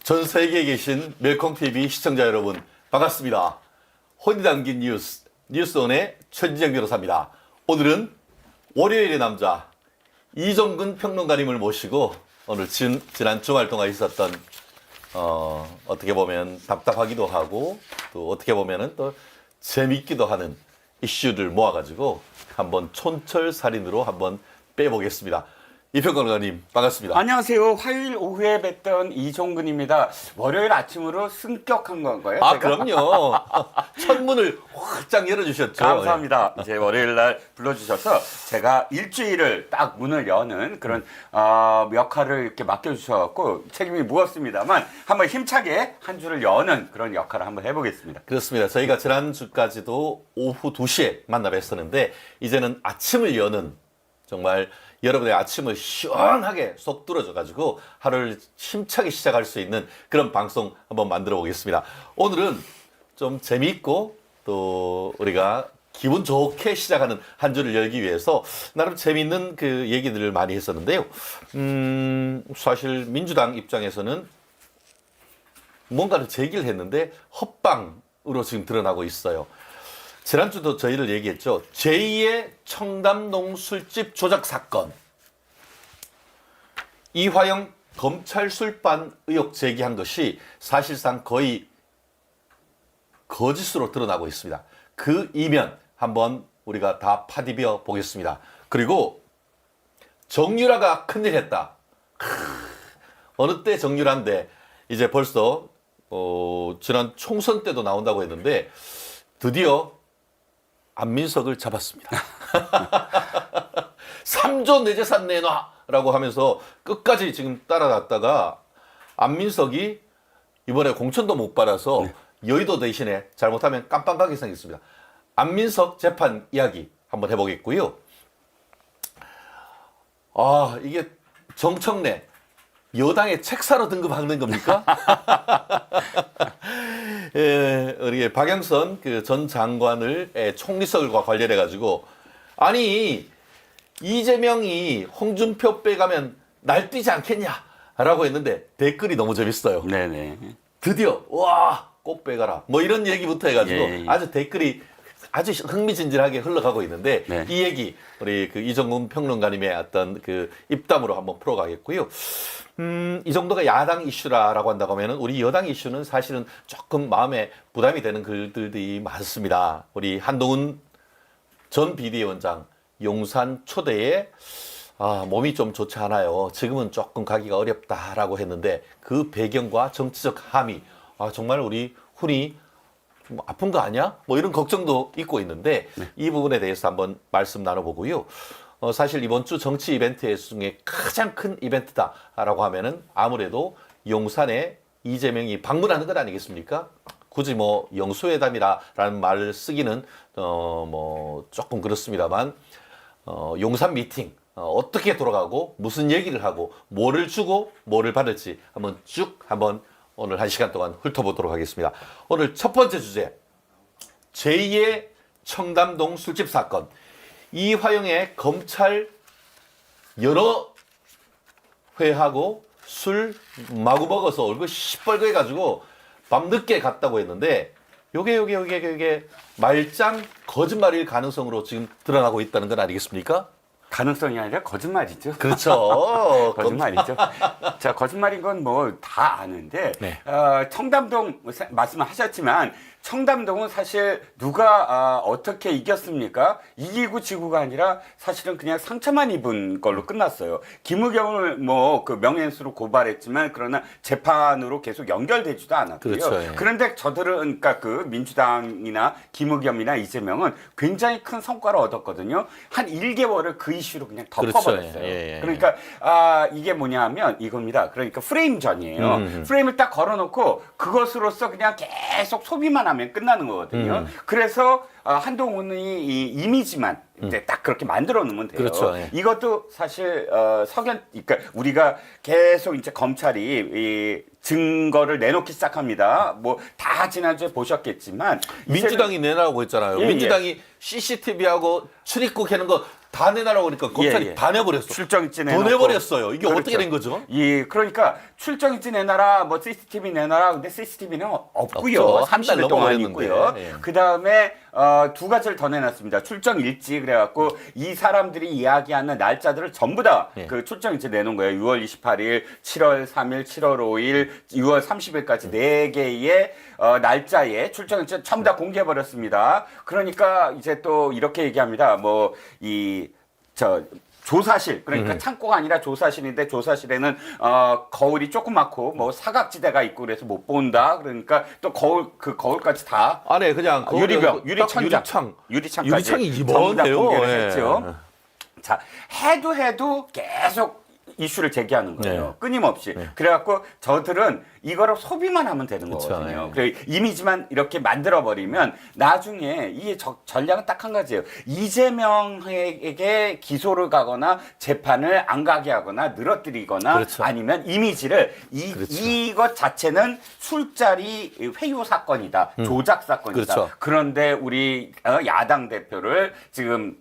전 세계에 계신 멜콩TV 시청자 여러분 반갑습니다. 혼이 담긴 뉴스온의 최진정 변호사입니다. 오늘은 월요일의 남자 이종근 평론가님을 모시고 오늘 지난 주말 동안 있었던 어떻게 보면 답답하기도 하고 또 어떻게 보면은 또 재밌기도 하는 이슈를 모아가지고 한번 촌철살인으로 한번 빼보겠습니다. 이평론가님 반갑습니다. 안녕하세요. 화요일 오후에 뵀던 이종근입니다. 월요일 아침으로 승격한 건가요? 아, 제가? 그럼요. 첫문을 활짝 열어주셨죠. 감사합니다. 이제 월요일 날 불러주셔서 제가 일주일을 딱 문을 여는 그런 역할을 이렇게 맡겨주셔서 책임이 무겁습니다만 한번 힘차게 한 주를 여는 그런 역할을 한번 해보겠습니다. 그렇습니다. 저희가 지난주까지도 오후 2시에 만나 뵀었는데 이제는 아침을 여는 정말 여러분의 아침을 시원하게 속 뚫어줘가지고 하루를 힘차게 시작할 수 있는 그런 방송 한번 만들어 보겠습니다. 오늘은 좀 재미있고 또 우리가 기분 좋게 시작하는 한 주를 열기 위해서 나름 재미있는 그 얘기들을 많이 했었는데요. 사실 민주당 입장에서는 뭔가를 제기를 했는데 헛방으로 지금 드러나고 있어요. 지난주도 저희를 얘기했죠. 제2의 청담동 술집 조작 사건. 이화영 검찰 술반 의혹 제기한 것이 사실상 거의 거짓으로 드러나고 있습니다. 그 이면 한번 우리가 다 파디벼 보겠습니다. 그리고 정유라가 큰일 했다. 어느 때 정유라인데 이제 벌써 지난 총선 때도 나온다고 했는데 드디어 안민석을 잡았습니다. 3조 내 재산 내놔라고 하면서 끝까지 지금 따라갔다가 안민석이 이번에 공천도 못 받아서 여의도 대신에 잘못하면 깜빵가게 생겼습니다. 안민석 재판 이야기 한번 해보겠고요. 아, 이게 정청래 여당의 책사로 등급하는 겁니까? 예, 우리 박영선 그 전 장관을 총리석과 관련해 가지고 아니 이재명이 홍준표 빼가면 날뛰지 않겠냐라고 했는데 댓글이 너무 재밌어요. 네네. 드디어 와 꼭 빼가라 뭐 이런 얘기부터 해가지고 예. 아주 댓글이 아주 흥미진진하게 흘러가고 있는데 네. 이 얘기 우리 그 이종근 평론가님의 어떤 그 입담으로 한번 풀어가겠고요. 이 정도가 야당 이슈라고 한다고 하면은 우리 여당 이슈는 사실은 조금 마음에 부담이 되는 글들이 많습니다. 우리 한동훈 전 비대위원장 용산 초대에 몸이 좀 좋지 않아요. 지금은 조금 가기가 어렵다라고 했는데 그 배경과 정치적 함의 정말 우리 훈이 좀 아픈 거 아니야? 뭐 이런 걱정도 있고 있는데 이 부분에 대해서 한번 말씀 나눠보고요. 사실 이번 주 정치 이벤트 중에 가장 큰 이벤트다라고 하면은 아무래도 용산에 이재명이 방문하는 것 아니겠습니까? 굳이 뭐 영수회담이라는 말을 쓰기는 뭐 조금 그렇습니다만 용산 미팅 어떻게 돌아가고 무슨 얘기를 하고 뭐를 주고 뭐를 받을지 한번 쭉 한번 오늘 1시간 동안 훑어보도록 하겠습니다. 오늘 첫 번째 주제 제2의 청담동 술집 사건. 이화영의 검찰 여러 회하고 술 마구 먹어서 얼굴 시뻘게 해가지고 밤늦게 갔다고 했는데 요게 말짱 거짓말일 가능성으로 지금 드러나고 있다는 건 아니겠습니까? 가능성이 아니라 거짓말이죠. 그렇죠. 거짓말이죠. 자, 거짓말인 건 뭐 다 아는데, 네. 청담동 말씀을 하셨지만, 청담동은 사실 누가 어떻게 이겼습니까? 이기고 지고가 아니라 사실은 그냥 상처만 입은 걸로 끝났어요. 김의겸을 뭐 그 명예훼손으로 고발했지만 그러나 재판으로 계속 연결되지도 않았고요. 그렇죠, 예. 그런데 저들은 그러니까 그 민주당이나 김의겸이나 이재명은 굉장히 큰 성과를 얻었거든요. 한 1개월을 그 이슈로 그냥 덮어버렸어요. 그렇죠, 예. 그러니까 이게 뭐냐면 이겁니다. 그러니까 프레임전이에요. 프레임을 딱 걸어놓고 그것으로서 그냥 계속 소비만 하면 끝나는 거거든요. 그래서 한동훈이 이 이미지만 이제 딱 그렇게 만들어 놓으면 돼요. 그렇죠, 예. 이것도 사실 그러니까 우리가 계속 이제 검찰이 이 증거를 내놓기 시작합니다. 뭐 다 지난주에 보셨겠지만 민주당이 내라고 했잖아요. 예, 민주당이 CCTV하고 출입국 하는 거 다 내놔라고 그러니까 검찰이 예, 예. 다 내버렸어. 출정일지 더 내놓고. 내버렸어요. 이게 그렇죠. 어떻게 된 거죠? 그러니까 출정일지 내놔라, 뭐 CCTV 내놔라. 근데 CCTV는 없고요. 없죠. 한달 30일 동안 넘어버렸는데. 있고요. 예. 그 다음에 두 가지를 더 내놨습니다. 출정일지 그래갖고 이 사람들이 이야기하는 날짜들을 전부 다 예. 그 출정일지 내놓은 거예요. 6월 28일, 7월 3일, 7월 5일, 6월 30일까지 네 개의 날짜에 출정일지 전부 다 공개해버렸습니다. 그러니까 이제 또 이렇게 얘기합니다. 조사실 그러니까 창고가 아니라 조사실인데 조사실에는 거울이 조그맣고 뭐 사각지대가 있고 그래서 못 본다. 그러니까 또 거울까지 다 안에 그냥 유리벽, 유리창. 유리창까지 유리창이 전부 다 뭔데요? 공개를 예. 했죠. 자, 해도 계속 이슈를 제기하는 거예요. 네. 끊임없이. 그래갖고 저들은 이거를 소비만 하면 되는 그쵸, 거거든요. 예. 그래 이미지만 이렇게 만들어버리면 나중에 이 전략은 딱 한 가지예요. 이재명에게 기소를 가거나 재판을 안 가게 하거나 늘어뜨리거나 그렇죠. 아니면 이미지를 그렇죠. 이것 자체는 술자리 회유 사건이다. 조작 사건이다. 그렇죠. 그런데 우리 야당 대표를 지금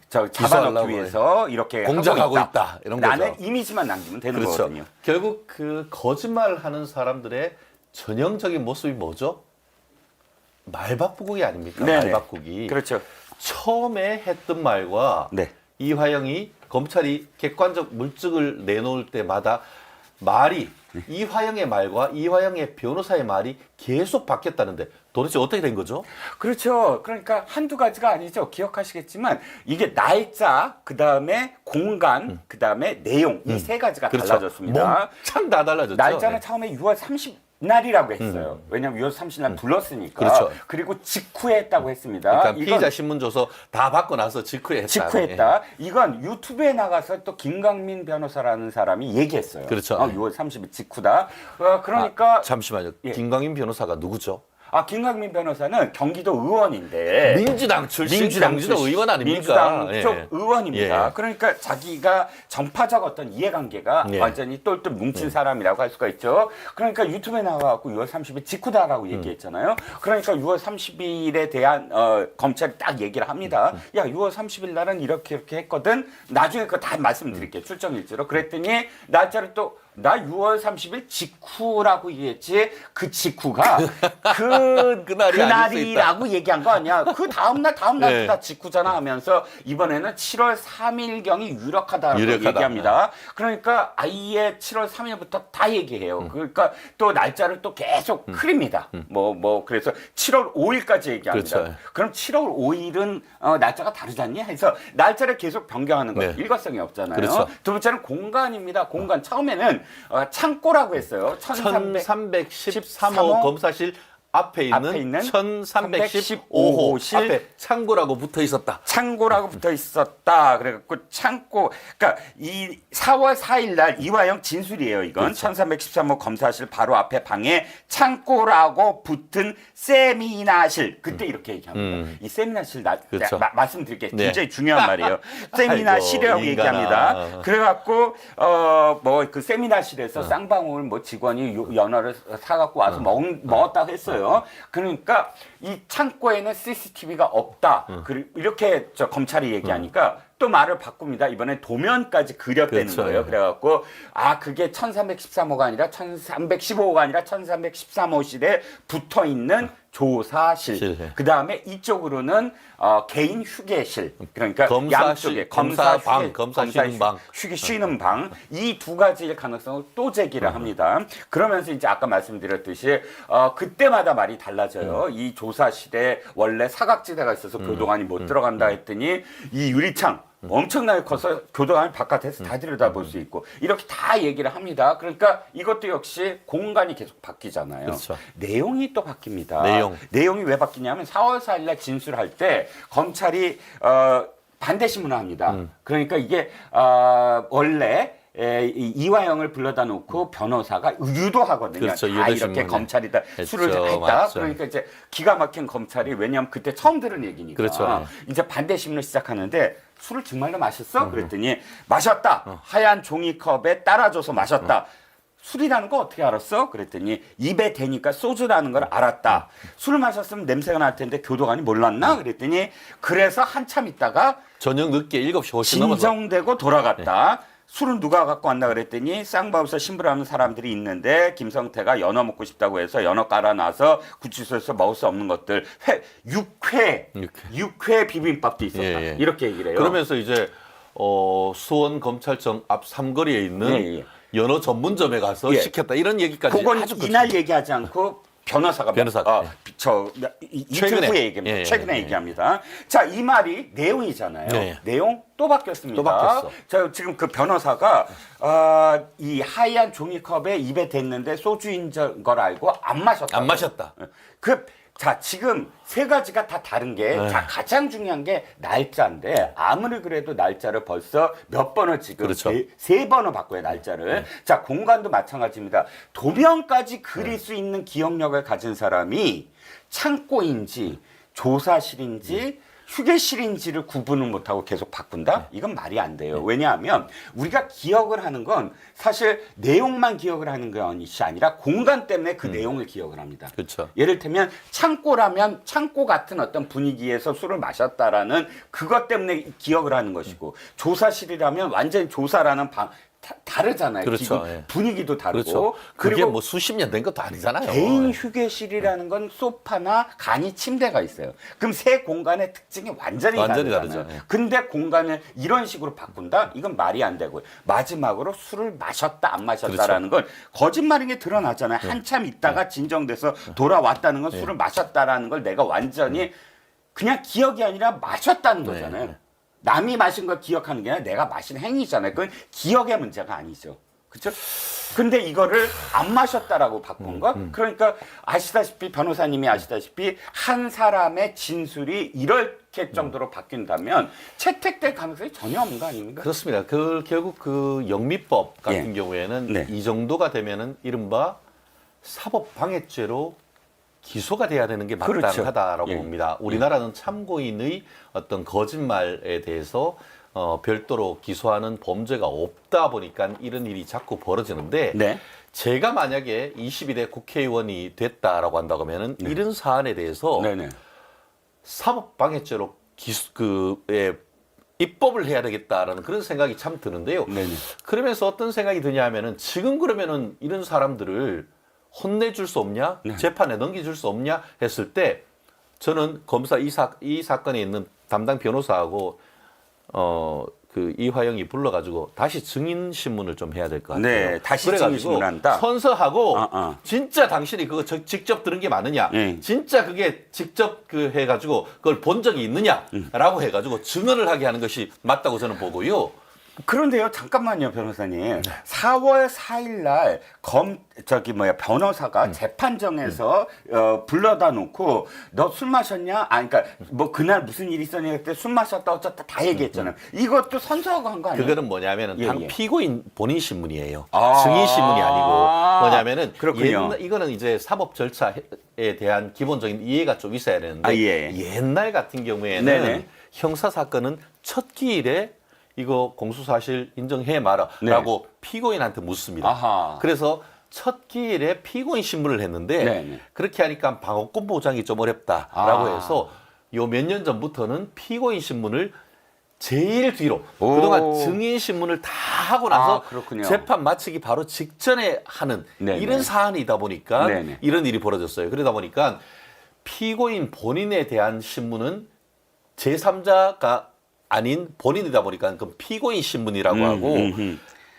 잡아넣기 기소하려고 위해서 이렇게 공작하고 하고 있다. 이런 나는 거죠. 이미지만 남기면 되는 그렇죠. 거거든요. 결국 그 거짓말을 하는 사람들의 전형적인 모습이 뭐죠? 말바꾸기 아닙니까? 네네. 말바꾸기. 그렇죠. 처음에 했던 말과 네. 이화영이 검찰이 객관적 물증을 내놓을 때마다 말이 이화영의 말과 이화영의 변호사의 말이 계속 바뀌었다는데 도대체 어떻게 된 거죠? 그렇죠. 그러니까 한두 가지가 아니죠. 기억하시겠지만 이게 날짜, 그다음에 공간, 그다음에 내용 이 세 가지가 달라졌습니다. 참 다 달라졌죠. 날짜는 네. 처음에 6월 30날이라고 했어요. 왜냐하면 6월 30날 불렀으니까. 그렇죠. 그리고 직후에 했다고 했습니다. 그러니까 이건 피의자 신문 줘서 다 받고 나서 직후에 했다. 직후했다. 이건 유튜브에 나가서 또 김강민 변호사라는 사람이 얘기했어요. 그렇죠. 6월 30일 직후다. 그러니까 잠시만요. 예. 김광인 변호사가 누구죠? 김강민 변호사는 경기도 의원인데 민주당 출신 경기도 의원 아닙니까? 민주당 예. 쪽 의원입니다. 예. 그러니까 자기가 정파적 어떤 이해관계가 예. 완전히 똘똘 뭉친 사람이라고 할 수가 있죠. 그러니까 유튜브에 나와갖고 6월 30일 직후다라고 얘기했잖아요. 그러니까 6월 30일에 대한 검찰이 딱 얘기를 합니다. 야 6월 30일 날은 이렇게 했거든. 나중에 그거 다 말씀드릴게요. 출정일지로. 그랬더니 날짜를 또 나 6월 30일 직후라고 얘기했지 그 직후가 그날이 아닐 수 그날이라고 얘기한 거 아니야. 그 다음날 네. 다 직후잖아 하면서 이번에는 7월 3일경이 유력하다라고 유력하다. 얘기합니다. 그러니까 아예 7월 3일부터 다 얘기해요. 그러니까 또 날짜를 또 계속 흐립니다. 그래서 7월 5일까지 얘기합니다. 그렇죠. 그럼 7월 5일은 날짜가 다르잖니? 해서 날짜를 계속 변경하는 거예요. 네. 일관성이 없잖아요. 그렇죠. 두 번째는 공간입니다. 공간 처음에는 창고라고 했어요. 1313호 검사실 앞에 있는 1315호 앞에 창고라고 붙어 있었다. 창고라고 붙어 있었다. 그래갖고 창고, 그러니까 이 4월 4일 날 이화영 진술이에요. 이건 그렇죠. 1313호 검사실 바로 앞에 방에 창고라고 붙은 세미나실. 그때 이렇게 얘기합니다. 이 세미나실 그렇죠. 말씀드릴게요. 네. 굉장히 중요한 말이에요. 세미나실이라고 아이고, 얘기합니다. 인간아. 그래갖고 그 세미나실에서 쌍방울 직원이 연어를 사갖고 와서 먹었다고 했어요. 그러니까 이 창고에는 CCTV가 없다. 이렇게 검찰이 얘기하니까 또 말을 바꿉니다. 이번에 도면까지 그렸다는 그렇죠. 거예요. 그래갖고 그게 1313호가 아니라 1315호가 아니라 1313호실에 붙어 있는 조사실. 그 다음에 이쪽으로는 개인 휴게실. 그러니까 양쪽에 검사방, 검사 쉬는 방. 쉬는 방. 이 두 가지의 가능성을 또 제기를 합니다. 그러면서 이제 아까 말씀드렸듯이 그때마다 말이 달라져요. 이 조사실에 원래 사각지대가 있어서 교도관이 못 들어간다 했더니 이 유리창 엄청나게 커서 교도관이 바깥에서 다 들여다볼 수 있고 이렇게 다 얘기를 합니다. 그러니까 이것도 역시 공간이 계속 바뀌잖아요. 그렇죠. 내용이 또 바뀝니다. 내용이 왜 바뀌냐면 4월 4일 날 진술할 때 검찰이 반대 신문을 합니다. 그러니까 이게 원래 이화영을 불러다 놓고 변호사가 유도하거든요. 그렇죠, 이렇게 검찰이 다 술을 했다. 맞죠. 그러니까 이제 기가 막힌 검찰이 왜냐하면 그때 처음 들은 얘기니까. 그렇죠. 이제 반대 신문을 시작하는데 술을 정말로 마셨어? 그랬더니 마셨다. 하얀 종이컵에 따라줘서 마셨다. 술이라는 거 어떻게 알았어? 그랬더니 입에 대니까 소주라는 걸 알았다. 술을 마셨으면 냄새가 날 텐데 교도관이 몰랐나? 그랬더니 그래서 한참 있다가 저녁 늦게 7시 훨씬 넘어서 진정되고 돌아갔다. 술은 누가 갖고 왔나 그랬더니 쌍방울서 신부라는 사람들이 있는데 김성태가 연어 먹고 싶다고 해서 연어 깔아놔서 구치소에서 먹을 수 없는 것들 육회 비빔밥도 있었다. 예, 예. 이렇게 얘기를 해요. 그러면서 이제 수원 검찰청 앞 삼거리에 있는 예, 예. 연어 전문점에 가서 예. 시켰다 이런 얘기까지 그건 아주 이날 얘기하지 않고 변호사가 예. 이틀 최근에. 후에 얘기합니다. 예, 예, 최근에 예. 얘기합니다. 자, 이 말이 내용이잖아요. 네. 내용 또 바뀌었습니다. 또 바뀌었어. 자, 지금 그 변호사가 이 하얀 종이컵에 입에 댔는데 소주인 걸 알고 안 마셨다. 안 마셨다. 자, 지금 세 가지가 다 다른 게, 자, 가장 중요한 게 날짜인데, 아무리 그래도 날짜를 벌써 몇 번을 지금, 그렇죠. 세 번을 바꿔요, 날짜를. 자, 공간도 마찬가지입니다. 도면까지 그릴 수 있는 기억력을 가진 사람이 창고인지, 조사실인지, 휴게실인지를 구분을 못하고 계속 바꾼다? 이건 말이 안 돼요. 왜냐하면 우리가 기억을 하는 건 사실 내용만 기억을 하는 것이 아니라 공간 때문에 그 내용을 기억을 합니다. 그렇죠. 예를 들면 창고라면 창고 같은 어떤 분위기에서 술을 마셨다라는 그것 때문에 기억을 하는 것이고 조사실이라면 완전히 조사라는 다르잖아요. 그렇죠. 기구, 예. 분위기도 다르고. 그렇죠. 그게 그리고 뭐 수십 년 된 것도 아니잖아요. 개인 휴게실이라는 건 소파나 간이 침대가 있어요. 그럼 세 공간의 특징이 완전히 다르잖아요. 다르죠. 예. 근데 공간을 이런 식으로 바꾼다? 이건 말이 안 되고요. 마지막으로 술을 마셨다 안 마셨다라는 건 거짓말인 게 드러나잖아요. 한참 있다가 진정돼서 돌아왔다는 건 술을 마셨다라는 걸 내가 완전히 그냥 기억이 아니라 마셨다는 거잖아요. 남이 마신 걸 기억하는 게 아니라 내가 마신 행위잖아요. 그건 기억의 문제가 아니죠. 그렇죠? 근데 이거를 안 마셨다라고 바꾼 거? 그러니까 아시다시피 변호사님이 아시다시피 한 사람의 진술이 이렇게 정도로 바뀐다면 채택될 가능성이 전혀 없는 거 아닙니까? 그렇습니다. 결국 그 영미법 같은 경우에는 네. 이 정도가 되면은 이른바 사법방해죄로 기소가 돼야 되는 게 마땅하다라고 그렇죠. 예. 봅니다. 우리나라는 참고인의 어떤 거짓말에 대해서 별도로 기소하는 범죄가 없다 보니까 이런 일이 자꾸 벌어지는데 네. 제가 만약에 22대 국회의원이 됐다라고 한다고 하면은 이런 사안에 대해서 네네. 사법방해죄로 입법을 해야 되겠다라는 그런 생각이 참 드는데요. 네네. 그러면서 어떤 생각이 드냐면은 지금 그러면은 이런 사람들을 혼내줄 수 없냐? 네. 재판에 넘겨줄 수 없냐? 했을 때 저는 검사 이 사건에 있는 담당 변호사하고 이화영이 불러가지고 다시 증인 신문을 좀 해야 될 것 같아요. 네, 다시 그래가지고 증인 신문을 한다? 선서하고 진짜 당신이 그거 직접 들은 게 맞느냐? 네. 진짜 그게 직접 해가지고 그걸 본 적이 있느냐라고 해가지고 증언을 하게 하는 것이 맞다고 저는 보고요. 그런데요, 잠깐만요, 변호사님. 4월 4일 날 변호사가 재판정에서 불러다 놓고 너 술 마셨냐? 그러니까 뭐 그날 무슨 일이 있었냐 그때 술 마셨다 어쩌다 다 얘기했잖아요. 이것도 선서하고 한 거 아니에요? 그거는 뭐냐면은 당 예. 피고인 본인 신문이에요. 아. 증인 신문이 아니고 뭐냐면은 그렇군요. 이거는 이제 사법 절차에 대한 기본적인 이해가 좀 있어야 되는데 예. 옛날 같은 경우에는 네네. 형사 사건은 첫 기일에 이거 공수사실 인정해 마라라고 피고인한테 묻습니다. 아하. 그래서 첫 기일에 피고인 신문을 했는데 네네. 그렇게 하니까 방어권 보장이 좀 어렵다라고 아. 해서 요 몇 년 전부터는 피고인 신문을 제일 뒤로 오. 그동안 증인 신문을 다 하고 나서 그렇군요. 재판 마치기 바로 직전에 하는 네네. 이런 사안이다 보니까 네네. 이런 일이 벌어졌어요. 그러다 보니까 피고인 본인에 대한 신문은 제3자가 아닌 본인이다 보니까 그 피고인 신문이라고 하고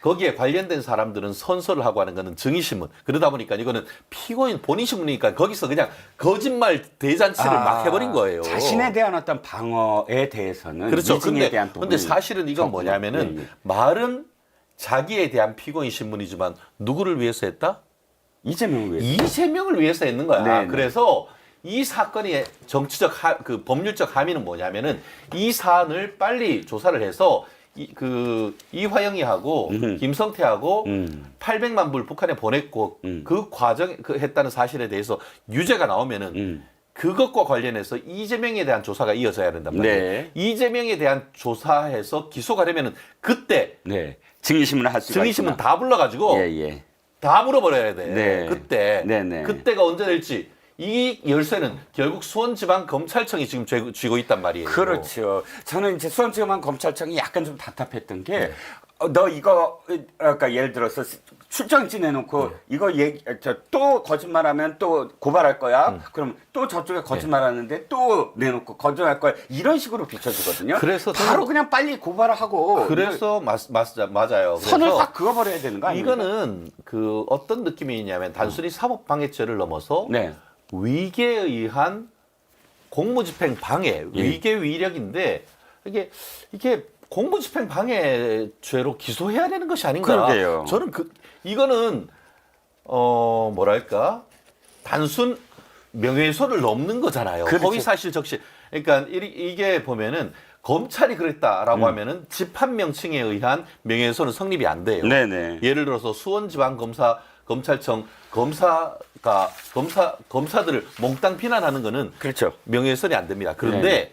거기에 관련된 사람들은 선서를 하고 하는 거는 증인신문. 그러다 보니까 이거는 피고인 본인 신문이니까 거기서 그냥 거짓말 대잔치를 막 해버린 거예요. 자신에 대한 어떤 방어에 대해서는 그렇죠. 미증에 대한 근데 사실은 이건 뭐냐면은 말은 자기에 대한 피고인 신문이지만 누구를 위해서 했다? 이재명을 위해서. 이재명을 위해서 했는 거야. 네네. 그래서 이 사건의 정치적 법률적 함의는 뭐냐면은 이 사안을 빨리 조사를 해서 이화영이 하고 김성태하고 800만 불 북한에 보냈고 그 과정 했다는 사실에 대해서 유죄가 나오면은 그것과 관련해서 이재명에 대한 조사가 이어져야 된단 말이에요. 네. 이재명에 대한 조사해서 기소가 되면은 그때 네. 증인신문을 할 수가 증인신문 있구나. 다 불러가지고 예. 다 물어버려야 돼. 네. 그때 네네. 그때가 언제 될지 이 열쇠는 결국 수원지방검찰청이 지금 쥐고 있단 말이에요. 그렇죠. 저는 이제 수원지방검찰청이 약간 좀 답답했던 게, 네. 너 이거, 그러니까 예를 들어서 출정지 내놓고, 이거 또 거짓말하면 또 고발할 거야? 그럼 또 저쪽에 거짓말하는데 또 내놓고 거짓말할 거야? 이런 식으로 비춰주거든요. 그래서 바로 그냥 빨리 고발을 하고. 그래서 맞아요. 선을 그래서 확 그어버려야 되는 거 아닙니까? 이거는 그 어떤 느낌이냐면 단순히 사법방해죄를 넘어서 네. 위계에 의한 공무집행 방해, 예. 위계 위력인데 이게 공무집행 방해죄로 기소해야 되는 것이 아닌가? 그러게요. 저는 이거는 뭐랄까 단순 명예훼손을 넘는 거잖아요. 그렇죠. 허위사실 적시. 그러니까 이게 보면은 검찰이 그랬다라고 하면은 집합 명칭에 의한 명예훼손은 성립이 안 돼요. 네네. 예를 들어서 검찰청 검사들을 몽땅 비난하는 거는 그렇죠. 명예훼손이 안 됩니다. 그런데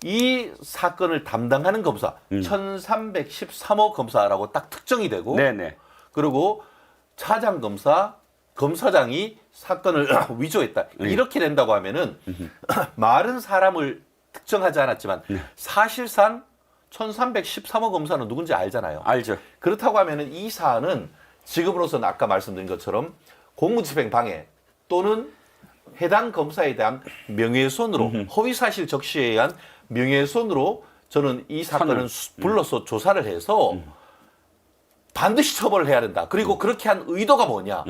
이 사건을 담당하는 검사 1313호 검사라고 딱 특정이 되고 네네. 그리고 차장 검사장이 사건을 위조했다. 이렇게 된다고 하면은 말은 사람을 특정하지 않았지만 사실상 1313호 검사는 누군지 알잖아요. 알죠. 그렇다고 하면은 이 사안은 지금으로서는 아까 말씀드린 것처럼 공무집행 방해 또는 해당 검사에 대한 명예훼손으로 허위사실 적시에 의한 명예훼손으로 저는 이 사건은 불러서 조사를 해서 반드시 처벌을 해야 된다. 그리고 그렇게 한 의도가 뭐냐,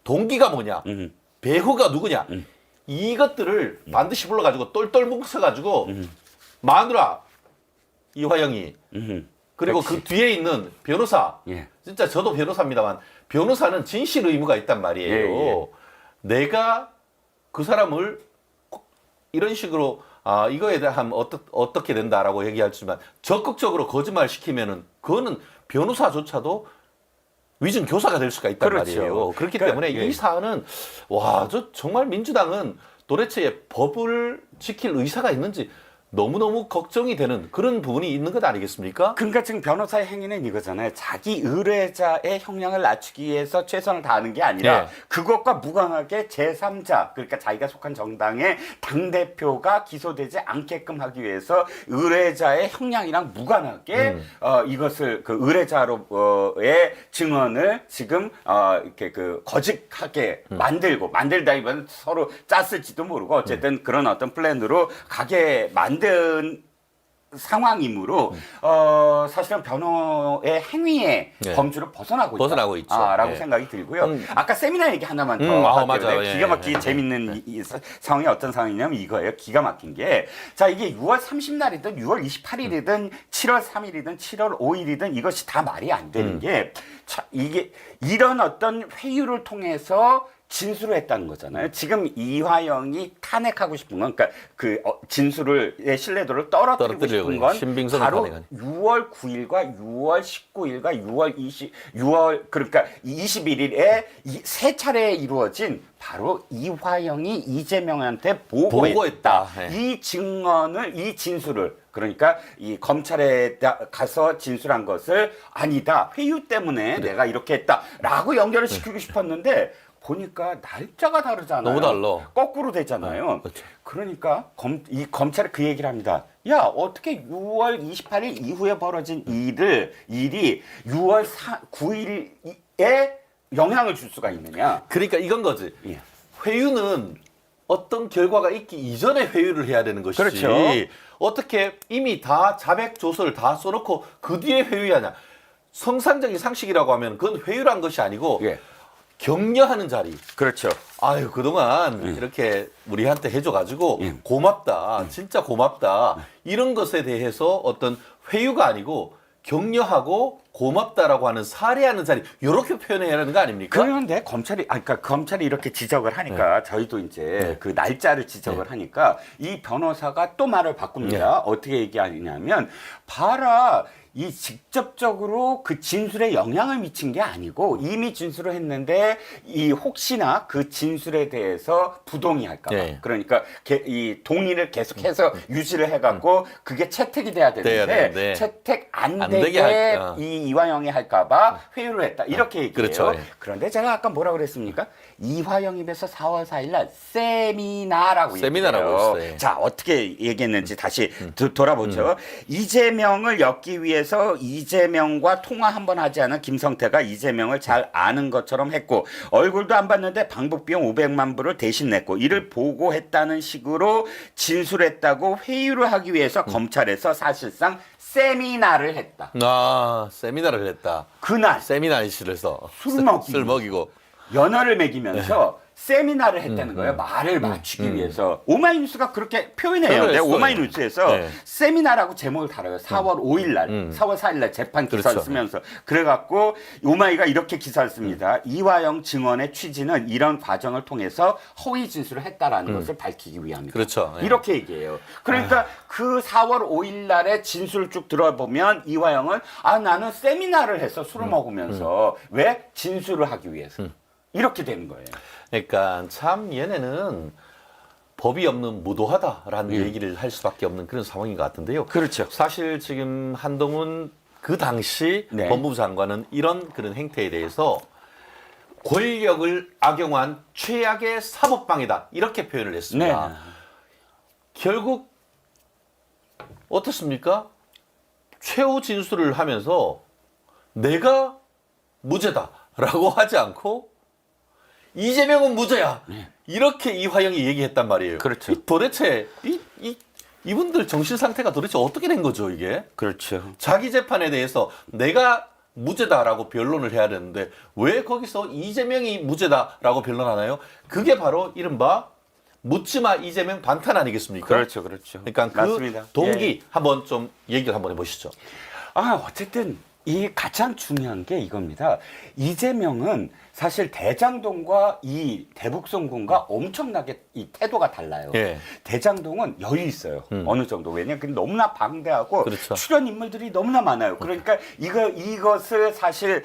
동기가 뭐냐, 배후가 누구냐, 이것들을 반드시 불러가지고 똘똘 뭉쳐가지고 마누라 이화영이 그리고 역시. 그 뒤에 있는 변호사, 예. 진짜 저도 변호사입니다만 변호사는 진실 의무가 있단 말이에요. 예. 내가 그 사람을 이런 식으로 이거에 대한 어떻게 된다라고 얘기하지만 적극적으로 거짓말 시키면은 그거는 변호사조차도 위증 교사가 될 수가 있단 그렇죠. 말이에요. 그렇기 그러니까, 때문에 이 사안은 저 정말 민주당은 도대체 법을 지킬 의사가 있는지 너무너무 걱정이 되는 그런 부분이 있는 것 아니겠습니까? 그러니까 지금 변호사의 행위는 이거잖아요. 자기 의뢰자의 형량을 낮추기 위해서 최선을 다하는 게 아니라 네. 그것과 무관하게 제3자, 그러니까 자기가 속한 정당의 당대표가 기소되지 않게끔 하기 위해서 의뢰자의 형량이랑 무관하게 이것을 그 의뢰자로의 증언을 지금 이렇게 그 거짓하게 만들다기보다는 서로 짰을지도 모르고 어쨌든 그런 어떤 플랜으로 가게 만든 상황이므로 사실은 변호의 행위의 네. 범주를 벗어나고 있죠. 라고 네. 생각이 들고요. 아까 세미나 얘기 하나만 더 할게요. 맞아요. 기가 예, 막히게 예, 재밌는 이 상황이 어떤 상황이냐면 이거예요. 기가 막힌 게 자 이게 6월 30날이든 6월 28일이든 7월 3일이든 7월 5일이든 이것이 다 말이 안 되는 게 이게 이런 어떤 회유를 통해서 진술을 했다는 거잖아요. 지금 이화영이 탄핵하고 싶은 건, 그러니까 그 진술의 신뢰도를 떨어뜨리고 싶은 건 신빙성을 바로 탄핵하니. 6월 9일과 6월 19일과 6월 그러니까 21일에 세 차례에 이루어진 바로 이화영이 이재명한테 보고했다. 네. 이 증언을, 이 진술을 그러니까 이 검찰에 가서 진술한 것을 아니다. 회유 때문에 내가 이렇게 했다라고 연결을 시키고 싶었는데 보니까 날짜가 다르잖아요. 너무 달라. 거꾸로 되잖아요. 그렇죠. 그러니까 이 검찰이 그 얘기를 합니다. 야, 어떻게 6월 28일 이후에 벌어진 일이 6월 9일에 영향을 줄 수가 있느냐? 그러니까 이건 거지. 예. 회유는 어떤 결과가 있기 이전에 회유를 해야 되는 것이지. 그렇죠. 어떻게 이미 다 자백 조서를 다 써놓고 그 뒤에 회유하냐. 성상적인 상식이라고 하면 그건 회유란 것이 아니고 예. 격려하는 자리. 그렇죠. 아유 그동안 이렇게 우리한테 해줘가지고 예. 고맙다. 진짜 고맙다. 이런 것에 대해서 어떤 회유가 아니고 격려하고 고맙다라고 하는 사례하는 자리 이렇게 표현해야 하는 거 아닙니까? 그런데 그러니까 검찰이 이렇게 지적을 하니까 저희도 이제 그 날짜를 지적을 하니까 이 변호사가 또 말을 바꿉니다. 어떻게 얘기하냐면 봐라. 이 직접적으로 그 진술에 영향을 미친 게 아니고 이미 진술을 했는데 이 혹시나 그 진술에 대해서 부동의할까 봐. 네. 그러니까 이 동의를 계속해서 유지를 해갖고 그게 채택이 돼야 되는데 되는데 채택 안 안 되게 되게 이 이 이화영이 할까봐 회유를 했다. 이렇게 얘기해요. 그렇죠. 예. 그런데 제가 아까 뭐라 그랬습니까? 이화영 입에서 4월 4일 날 세미나라고 세미나라고 얘기해요. 했어요. 예. 자, 어떻게 얘기했는지 다시 돌아보죠. 이재명을 엮기 위해서 이재명과 통화 한 번 하지 않은 김성태가 이재명을 잘 아는 것처럼 했고 얼굴도 안 봤는데 방북 비용 500만 불을 대신 냈고 이를 보고했다는 식으로 진술했다고 회유를 하기 위해서 검찰에서 사실상 세미나를 했다. 아, 세미나를 했다. 그날 세미나실에서 술 먹이고. 술 먹이고. 연어를 먹이면서 네. 세미나를 했다는 거예요. 말을 맞추기 위해서. 오마이뉴스가 그렇게 표현해요. 표현을 내가 했어요. 오마이뉴스에서 네. 세미나라고 제목을 달아요. 4월 5일 날, 4월 4일 날 재판 기사를 그렇죠. 쓰면서. 그래갖고 오마이가 이렇게 기사를 씁니다. 이화영 증언의 취지는 이런 과정을 통해서 허위 진술을 했다라는 것을 밝히기 위함이다. 그렇죠. 네. 이렇게 얘기해요. 그러니까 그 4월 5일 날의 진술을 쭉 들어보면 이화영은 나는 세미나를 해서 술을 먹으면서 왜 진술을 하기 위해서. 이렇게 되는 거예요. 그러니까 참 얘네는 법이 없는 무도하다라는 얘기를 할 수밖에 없는 그런 상황인 것 같은데요. 그렇죠. 사실 지금 한동훈 그 당시 네. 법무부 장관은 이런 그런 행태에 대해서 권력을 악용한 최악의 사법방해다 이렇게 표현을 했습니다. 네. 결국 어떻습니까? 최후 진술을 하면서 내가 무죄다라고 하지 않고 이재명은 무죄야. 이렇게 이화영이 얘기했단 말이에요. 그렇죠. 도대체 이분들 정신 상태가 도대체 어떻게 된 거죠, 이게? 그렇죠. 자기 재판에 대해서 내가 무죄다라고 변론을 해야 되는데 왜 거기서 이재명이 무죄다라고 변론하나요? 그게 바로 이른바 묻지마 이재명 반탄 아니겠습니까? 그렇죠. 그렇죠. 그러니까 그 맞습니다. 동기 예. 한번 좀 얘기를 한번 해보시죠. 어쨌든 이 가장 중요한 게 이겁니다. 이재명은 사실 대장동과 이 대북송군과 엄청나게 이 태도가 달라요. 예. 대장동은 여유 있어요. 어느 정도. 왜냐면 너무나 방대하고 그렇죠. 출연 인물들이 너무나 많아요. 그러니까 이것을 사실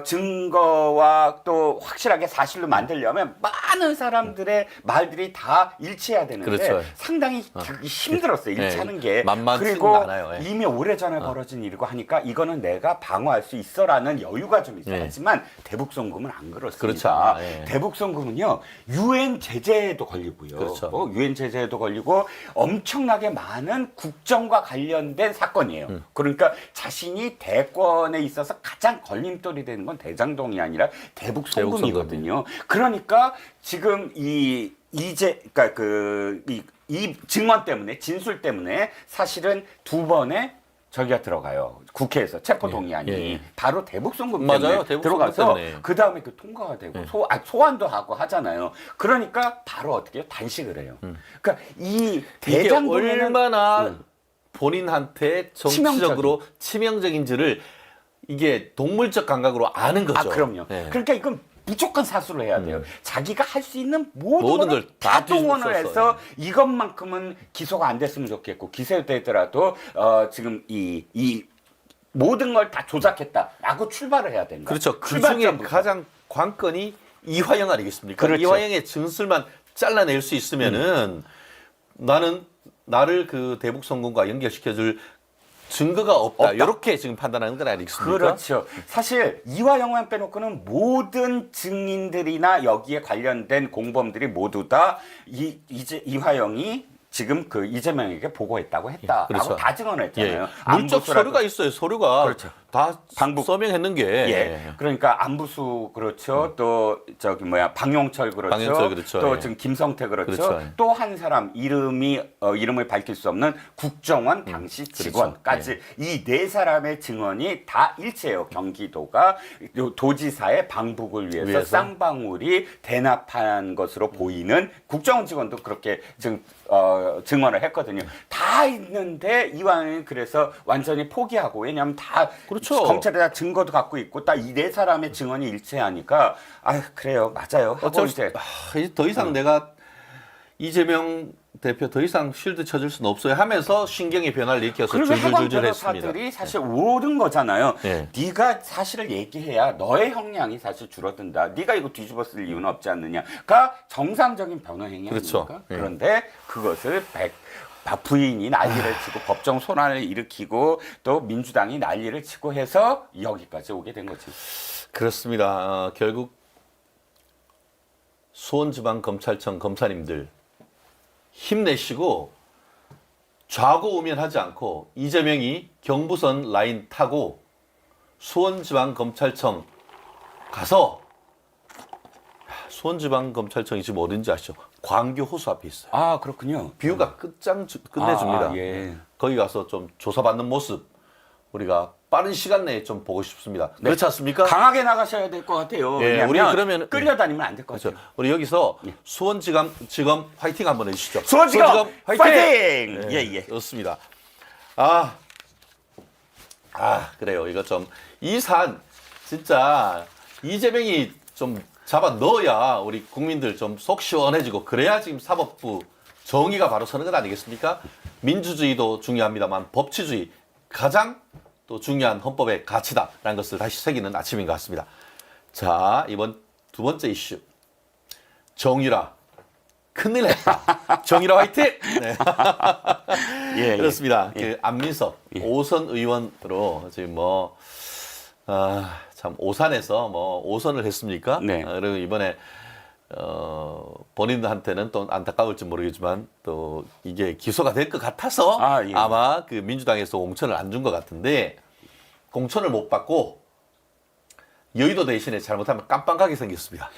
증거와 또 확실하게 사실로 만들려면 많은 사람들의 말들이 다 일치해야 되는데 그렇죠. 상당히 힘들었어요. 예. 일치하는 게. 만만치는 그리고 않아요. 예. 이미 오래전에 벌어진 일이고 하니까 이거는 내가 방어할 수 있어라는 여유가 좀 있어요. 예. 하지만 대북송금은 안 그렇습니다. 그렇죠. 아, 예. 대북송금은요 유엔 제재에도 걸리고요. 그렇죠. 유엔 제재에도 걸리고 엄청나게 많은 국정과 관련된 사건이에요. 그러니까 자신이 대권에 있어서 가장 걸림돌이 되는 건 대장동이 아니라 대북송금이거든요. 그러니까 지금 그러니까 이 증언 때문에 진술 때문에 사실은 두 번의 저기가 들어가요. 국회에서 체포 동의안이 예. 바로 대북송금 맞아요. 때문에 대북송금 들어가서 때문에. 그 다음에 그 통과가 되고 소환도 하고 하잖아요. 그러니까 바로 어떻게 해요? 단식을 해요. 그러니까 이 이게 대장동에는 얼마나 본인한테 정치적으로 치명적인지를 이게 동물적 감각으로 아는 거죠. 그럼요. 예. 그러니까 이건 무조건 사수를 해야 돼요. 자기가 할 수 있는 모든 모든 걸 걸 다 다 동원을 뒤집어 해서 썼어요. 이것만큼은 기소가 안 됐으면 좋겠고 기소되더라도 지금 이 모든 걸 다 조작했다라고 출발을 해야 된다. 그렇죠. 그 중에 출발점부터. 가장 관건이 이화영 아니겠습니까? 그렇죠. 이화영의 진술만 잘라낼 수 있으면은 나를 그 대북 성공과 연결시켜줄 증거가 없다. 이렇게 지금 판단하는 건 아니겠습니까? 그렇죠. 사실 이화영만 빼놓고는 모든 증인들이나 여기에 관련된 공범들이 모두 다 이화영이 지금 그 이재명에게 보고했다고 했다라고 그렇죠. 다 증언했잖아요. 예. 물적 서류가 있어요. 서류가 그렇죠. 다 방북. 서명했는 게. 예. 그러니까 안부수 그렇죠. 또 방용철 그렇죠. 방용철 그렇죠. 또 예. 지금 김성태 그렇죠. 그렇죠. 예. 또 한 사람 이름을 밝힐 수 없는 국정원 당시 직원까지 이 네 사람의 증언이 다 일치해요. 경기도가 도지사의 방북을 위해서 쌍방울이 대납한 것으로 보이는 국정원 직원도 그렇게 지금 증언을 했거든요. 다 있는데 이왕은 그래서 완전히 포기하고 왜냐하면 다 그렇죠. 검찰에 다 증거도 갖고 있고 딱 이 네 사람의 증언이 일치하니까 그래요 맞아요 하고 이제 이제 더 이상 내가 이재명 대표 더 이상 쉴드 쳐줄 수는 없어요 하면서 신경의 변화를 일으켜서 그리고 해방 줄줄줄 했습니다. 변호사들이 사실 옳은 거잖아요. 예. 네가 사실을 얘기해야 너의 형량이 사실 줄어든다. 네가 이거 뒤집어 쓸 이유는 없지 않느냐가 정상적인 변호 행위 그렇죠. 아닙니까? 예. 그런데 그것을 부인이 난리를 치고 법정 소란을 일으키고 또 민주당이 난리를 치고 해서 여기까지 오게 된 거지. 그렇습니다. 결국 수원지방검찰청 검사님들 힘내시고 좌고우면하지 않고 이재명이 경부선 라인 타고 수원지방검찰청 가서 수원지방검찰청이 지금 어딘지 아시죠? 광교 호수 앞에 있어요. 아, 그렇군요. 뷰가 끝내줍니다. 예. 거기 가서 좀 조사받는 모습 우리가 빠른 시간 내에 좀 보고 싶습니다. 그렇지 않습니까? 강하게 나가셔야 될 것 같아요. 예, 왜냐하면 우리 그러면 끌려다니면 안 될 것 그렇죠. 같아요. 우리 여기서 수원지검 화이팅 한번 해주시죠. 수원지검 화이팅! 네, 예. 좋습니다. 그래요. 이거 좀 이 산 진짜 이재명이 좀 잡아 넣어야 우리 국민들 좀 속 시원해지고 그래야 지금 사법부 정의가 바로 서는 것 아니겠습니까? 민주주의도 중요합니다만 법치주의 가장 또 중요한 헌법의 가치다라는 것을 다시 새기는 아침인 것 같습니다. 자, 이번 두 번째 이슈. 정유라. 큰일 났다. 정유라 화이팅! 네. 예. 그렇습니다. 그 안민석 예. 5선 의원으로 지금 참 오산에서 5선을 했습니까? 네. 그리고 이번에 본인한테는 또 안타까울지 모르겠지만 또 이게 기소가 될 것 같아서 예. 아마 그 민주당에서 공천을 안 준 것 같은데 공천을 못 받고 여의도 대신에 잘못하면 깜빵가게 생겼습니다.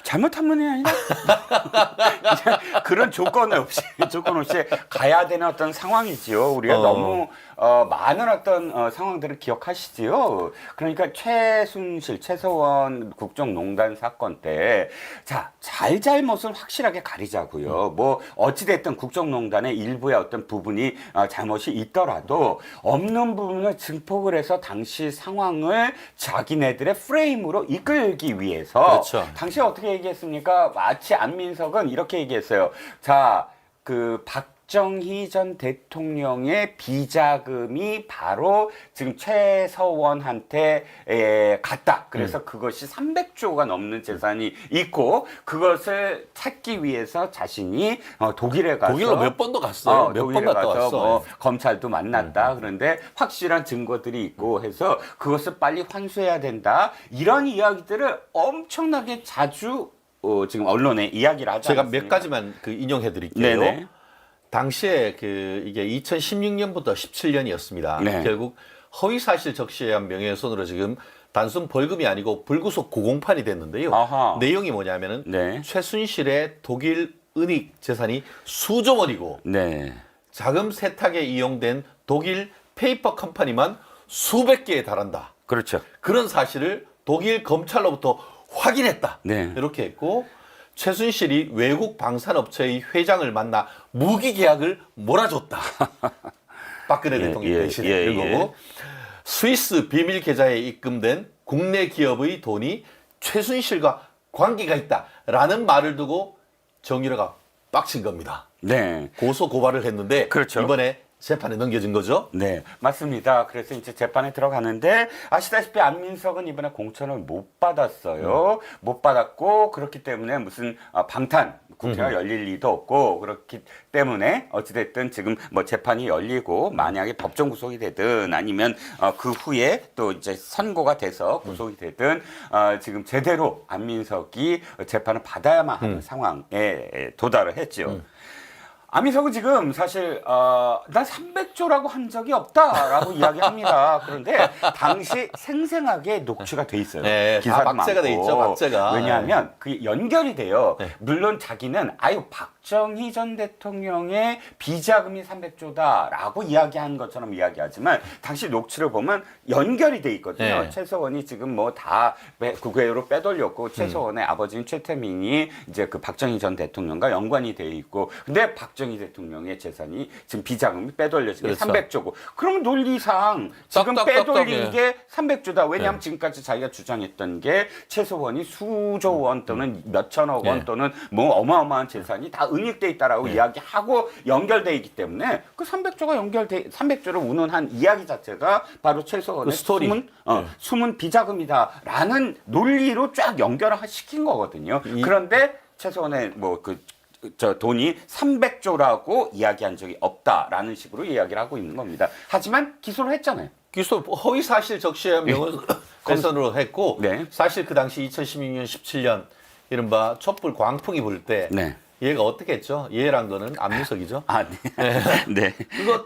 잘못하면이 아니라 그런 조건 없이 가야 되는 어떤 상황이지요. 우리가 너무 많은 어떤 상황들을 기억하시지요. 그러니까 최서원 국정농단 사건 때 잘잘못을 확실하게 가리자고요. 뭐 어찌됐든 국정농단의 일부의 어떤 부분이 잘못이 있더라도 없는 부분을 증폭을 해서 당시 상황을 자기네들의 프레임으로 이끌기 위해서 그렇죠. 당시에 어떻게 얘기했습니까? 마치 안민석은 이렇게 얘기했어요. 그 박정희 전 대통령의 비자금이 바로 지금 최서원한테 갔다. 그래서 그것이 300조가 넘는 재산이 있고 그것을 찾기 위해서 자신이 독일에 가서 독일로 몇 번도 갔어요. 몇 번 갔다 왔어. 검찰도 만났다. 그런데 확실한 증거들이 있고 해서 그것을 빨리 환수해야 된다. 이런 이야기들을 엄청나게 자주 지금 언론에 이야기를 하지 제가 않습니까? 몇 가지만 인용해 드릴게요. 네네. 당시에 이게 2016년부터 17년이었습니다. 네. 결국 허위사실 적시에 의한 명예훼손으로 지금 단순 벌금이 아니고 불구속 구공판이 됐는데요. 아하. 내용이 뭐냐면은 네. 최순실의 독일 은닉 재산이 수조 원이고 네. 자금 세탁에 이용된 독일 페이퍼 컴퍼니만 수백 개에 달한다. 그렇죠. 그런 사실을 독일 검찰로부터 확인했다. 네. 이렇게 했고 최순실이 외국 방산업체의 회장을 만나 무기 계약을 몰아줬다. 박근혜 대통령 대신에 이거고 스위스 비밀 계좌에 입금된 국내 기업의 돈이 최순실과 관계가 있다라는 말을 두고 정유라가 빡친 겁니다. 네. 고소 고발을 했는데 그렇죠. 이번에 재판에 넘겨진 거죠. 네, 맞습니다. 그래서 이제 재판에 들어가는데 아시다시피 안민석은 이번에 공천을 못 받았어요. 못 받았고 그렇기 때문에 무슨 방탄 국회가 열릴 리도 없고 그렇기 때문에 어찌됐든 지금 뭐 재판이 열리고 만약에 법정 구속이 되든 아니면 그 후에 또 이제 선고가 돼서 구속이 되든 지금 제대로 안민석이 재판을 받아야만 하는 상황에 도달을 했죠. 안민석은 지금 사실 난 300조라고 한 적이 없다라고 이야기합니다. 그런데 당시 생생하게 녹취가 돼 있어요. 네, 기사도 박제가 돼 있죠, 박제가. 왜냐하면 그 연결이 돼요. 네. 물론 자기는 박정희 전 대통령의 비자금이 300조다라고 이야기한 것처럼 이야기하지만 당시 녹취를 보면 연결이 돼 있거든요. 네. 최서원이 지금 뭐 다 국외로 빼돌렸고 최서원의 아버지인 최태민이 이제 그 박정희 전 대통령과 연관이 돼 있고 근데 박정희 대통령의 재산이 지금 비자금이 빼돌려진 게 그렇죠. 300조고 그럼 논리상 지금 빼돌린 게 300조다. 왜냐하면 지금까지 자기가 주장했던 게 최서원이 수조 원 또는 몇천억 원 또는 뭐 어마어마한 재산이 다 은닉돼 있다라고 이야기하고 연결돼 있기 때문에 그 300조를 운운한 이야기 자체가 바로 최서원의 그 스토리. 숨은 비자금이다라는 논리로 쫙 연결을 시킨 거거든요. 그런데 최서원의 뭐 그 저 돈이 300조라고 이야기한 적이 없다라는 식으로 이야기를 하고 있는 겁니다. 하지만 기소를 했잖아요. 기소 허위 사실 적시한 명예훼손으로 했고 네. 사실 그 당시 2016년 17년 이른바 촛불 광풍이 불 때 네. 얘가 어떻게 했죠? 얘란 거는 안민석이죠. 아, 네. 네. 그거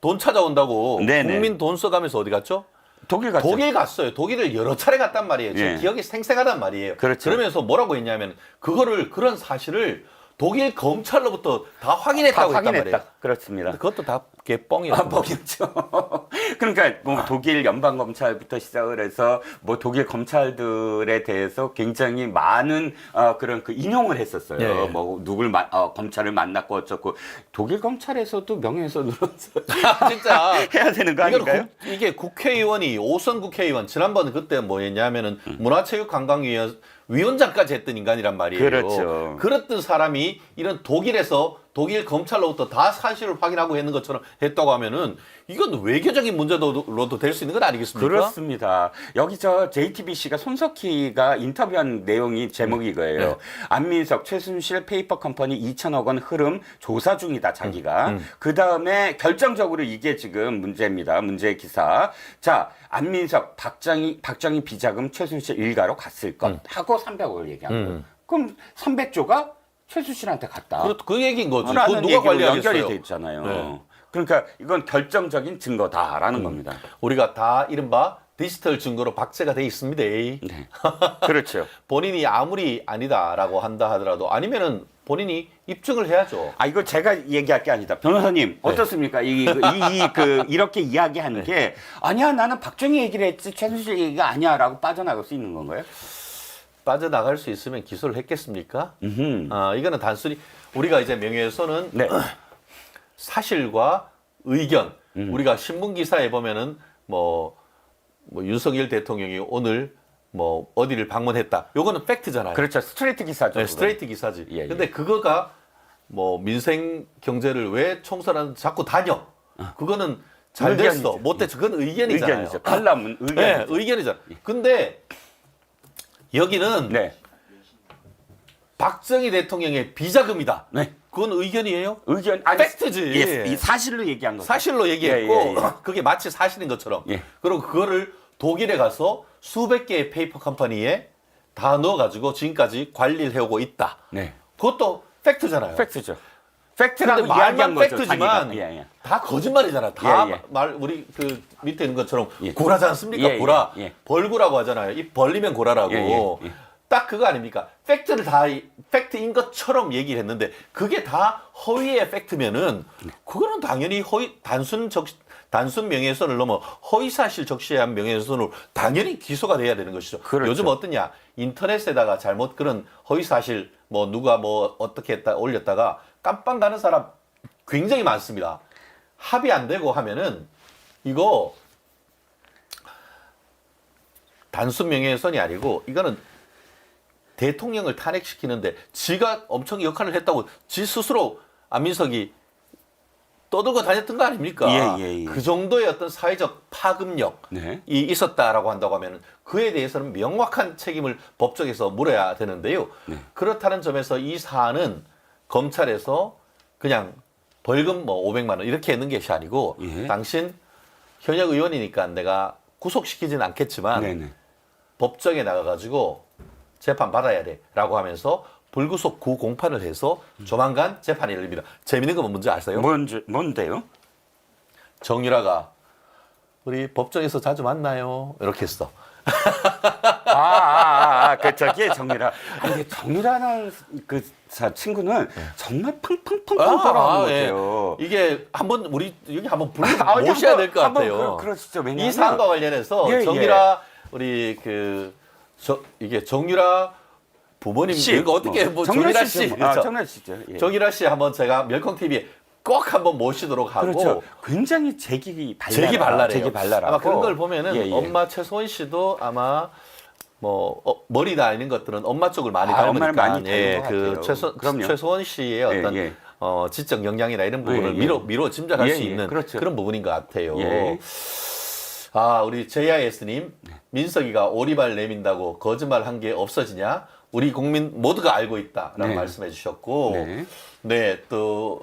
돈 찾아온다고 네네. 국민 돈 써가면서 어디 갔죠? 독일 갔죠. 독일 갔어요. 독일을 여러 차례 갔단 말이에요. 제 예. 기억이 생생하단 말이에요. 그렇죠. 그러면서 뭐라고 했냐면 그런 사실을 독일 검찰로부터 다 다 확인했다고 했단 말이에요. 확인했다. 그렇습니다. 그것도 다 개뻥이었죠. 아, 뻥이었죠. 그러니까 뭐 독일 연방 검찰부터 시작을 해서 뭐 독일 검찰들에 대해서 굉장히 많은 그런 그 인용을 했었어요. 예. 뭐 누굴 검찰을 만났고 어쩌고 독일 검찰에서도 명예훼손으로 진짜 해야 되는 거 아닌가요? 이게 국회의원이 5선 국회의원 지난번 그때 뭐였냐면은 문화체육관광위원 위원장까지 했던 인간이란 말이에요. 그렇죠. 그랬던 사람이 이런 독일에서 독일 검찰로부터 다 사실을 확인하고 했는 것처럼 했다고 하면은 이건 외교적인 문제로도 될 수 있는 건 아니겠습니까? 그렇습니다. 여기 저 JTBC가 손석희가 인터뷰한 내용이 제목이 이거예요. 네. 안민석, 최순실 페이퍼 컴퍼니 2천억 원 흐름 조사 중이다, 자기가. 그 다음에 결정적으로 이게 지금 문제입니다. 문제의 기사. 자, 안민석, 박정희 비자금 최순실 일가로 갔을 것 하고 300억을 얘기한 거예요. 그럼 300조가 최순실한테 갔다. 그 얘기인 거지. 그거 라는 누가 얘기로 관리하겠어요? 연결이 돼 있잖아요. 네. 그러니까 이건 결정적인 증거다라는 겁니다. 우리가 다 이른바 디지털 증거로 박제가 돼 있습니다. 네. 그렇죠. 본인이 아무리 아니다라고 한다 하더라도 아니면은 본인이 입증을 해야죠. 아, 이거 제가 얘기할 게 아니다. 변호사님, 어떻습니까? 이렇게 이야기하는 게, 아니야, 나는 박정희 얘기를 했지, 최순실 얘기가 아니야, 라고 빠져나갈 수 있는 건가요? 빠져나갈 수 있으면 기소를 했겠습니까? 음흠. 이거는 단순히 우리가 이제 명예훼손은 네. 사실과 의견. 우리가 신문 기사에 보면은 뭐 윤석열 대통령이 오늘 뭐 어디를 방문했다. 요거는 팩트잖아요. 그렇죠. 스트레이트 기사죠. 네, 스트레이트 기사지. 예, 예. 근데 그거가 뭐 민생 경제를 왜 총선하는 자꾸 다녀? 그거는 잘 됐어. 의견이죠. 못됐어. 그건 의견이잖아요. 의견이죠. 칼럼은 의견이죠. 네, 의견이잖아. 근데 여기는 네. 박정희 대통령의 비자금이다. 네. 그건 의견이에요? 의견, 팩트지. 예, 이 사실로 얘기한 거죠. 사실로 얘기했고 예, 예, 예. 그게 마치 사실인 것처럼. 예. 그리고 그거를 독일에 가서 수백 개의 페이퍼 컴퍼니에 다 넣어가지고 지금까지 관리를 해오고 있다. 네. 그것도 팩트잖아요. 팩트죠. 팩트라고 근데 이야기한 말만 거죠. 팩트지만 자기가. 예, 예. 다 거짓말이잖아. 다 예, 예. 말 우리 그 밑에 있는 것처럼 예. 고라지 않습니까? 예, 예, 고라. 예. 벌구라고 하잖아요. 이 벌리면 고라라고. 예, 예, 예. 딱 그거 아닙니까? 팩트를 다 팩트인 것처럼 얘기를 했는데 그게 다 허위의 팩트면은 그거는 당연히 단순 명예훼손을 넘어 허위사실 적시한 명예훼손으로 당연히 기소가 돼야 되는 것이죠. 그렇죠. 요즘 어떠냐? 인터넷에다가 잘못 그런 허위사실 뭐 누가 뭐 어떻게 했다 올렸다가 깜빵 가는 사람 굉장히 많습니다. 합의 안 되고 하면은 이거 단순 명예훼손이 아니고 이거는 대통령을 탄핵시키는데 지가 엄청 역할을 했다고 지 스스로 안민석이 떠들고 다녔던 거 아닙니까? 예, 예, 예. 그 정도의 어떤 사회적 파급력이 네. 있었다라고 한다고 하면 그에 대해서는 명확한 책임을 법정에서 물어야 되는데요. 네. 그렇다는 점에서 이 사안은 검찰에서 그냥 벌금 뭐 500만 원 이렇게 했는 것이 아니고 예. 당신 현역 의원이니까 내가 구속시키진 않겠지만 네네. 법정에 나가가지고 재판 받아야 돼라고 하면서 불구속 구공판을 해서 조만간 재판이 열립니다. 재밌는 건 뭔지 아세요? 뭔데요? 정유라가 우리 법정에서 자주 만나요 이렇게 했어. 그 저기 정유라. 근데 정유라는 그 친구는 정말 팡팡팡팡 돌아오는 것 같아요. 이게 한번 우리 여기 한번 아, 모셔야 될 것 한번 같아요. 그러시죠. 왜냐면 이 사안과 관련해서 예, 정유라 우리 이게 정유라 부모님 이거 어떻게 뭐 정유라 씨, 그렇죠? 정유라 씨죠. 예. 정유라 씨 한번 제가 멸콩 TV에 꼭 한번 모시도록 하고 그렇죠. 굉장히 재기 발랄해요. 아마 그런 걸 보면은 예, 예. 엄마 최소원 씨도 아마 뭐 머리 다니는 것들은 엄마 쪽을 많이 엄마를 닮으니까 많이 닮은 것 같아요. 그럼요. 최소원 씨의 어떤 예. 지적 역량이나 이런 부분을 예, 예. 미로 짐작할 예, 수 예. 있는 그렇죠. 그런 부분인 것 같아요. 예. 우리 JIS님 민석이가 오리발 내민다고 거짓말 한 게 없어지냐? 우리 국민 모두가 알고 있다라는 네. 말씀해 주셨고, 네. 네, 또,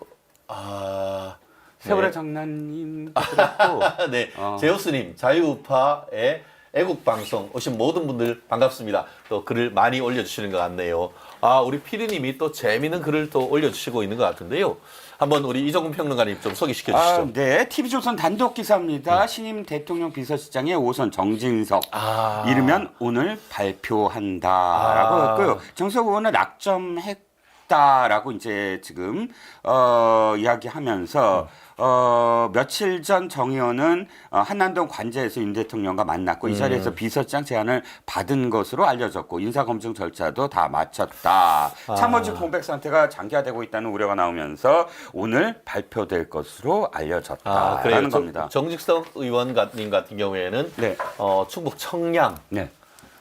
세월의 네. 장난님 그렇고 네, 제우스님, 자유우파의 애국방송 오신 모든 분들 반갑습니다. 또 글을 많이 올려주시는 것 같네요. 우리 피디님이 또 재미있는 글을 또 올려주시고 있는 것 같은데요. 한번 우리 이정훈 평론가님 좀 소개시켜 주시죠. 네, TV조선 단독 기사입니다. 신임 대통령 비서실장의 5선 정진석 이르면 오늘 발표한다라고 했고요. 정석 의원은 낙점했다라고 이제 지금 이야기하면서 며칠 전 정 의원은 한남동 관제에서 윤 대통령과 만났고 이 자리에서 비서실장 제안을 받은 것으로 알려졌고 인사검증 절차도 다 마쳤다. 참모직 공백 상태가 장기화되고 있다는 우려가 나오면서 오늘 발표될 것으로 알려졌다라는 그래요. 겁니다. 정직석 의원님 같은 경우에는 네. 충북 청량, 네.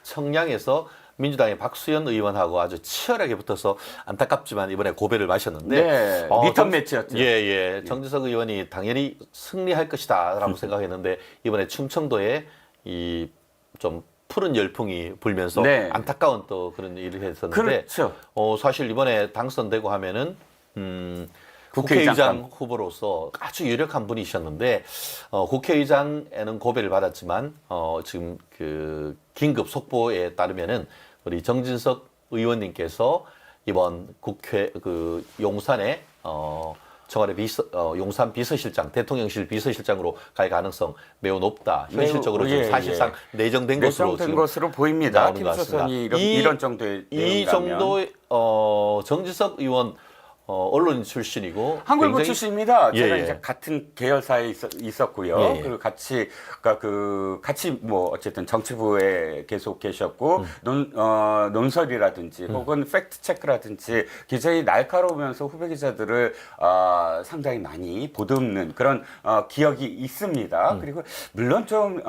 청량에서 민주당의 박수현 의원하고 아주 치열하게 붙어서 안타깝지만 이번에 고배를 마셨는데 네, 리턴 매치였죠. 예. 정지석 의원이 당연히 승리할 것이다라고 생각했는데 이번에 충청도에 이 좀 푸른 열풍이 불면서 네. 안타까운 또 그런 일을 했었는데 그렇죠. 사실 이번에 당선되고 하면은 국회의장 후보로서 아주 유력한 분이셨는데 국회의장에는 고배를 받았지만 지금 그 긴급 속보에 따르면은 우리 정진석 의원님께서 이번 국회 그 용산에 청와대 용산 비서실장, 대통령실 비서실장으로 갈 가능성 매우 높다. 현실적으로 지금 사실상 내정된 것으로 보입니다. 나오는 것 같습니다. 이런 정도의 이 정도의 정진석 의원 언론 출신이고 한글부 출신입니다. 제가 예. 이제 같은 계열사에 있었고요. 예. 그리고 같이 뭐 어쨌든 정치부에 계속 계셨고 논설이라든지 혹은 팩트 체크라든지 굉장히 날카로우면서 후배 기자들을 상당히 많이 보듬는 그런 기억이 있습니다. 그리고 물론 좀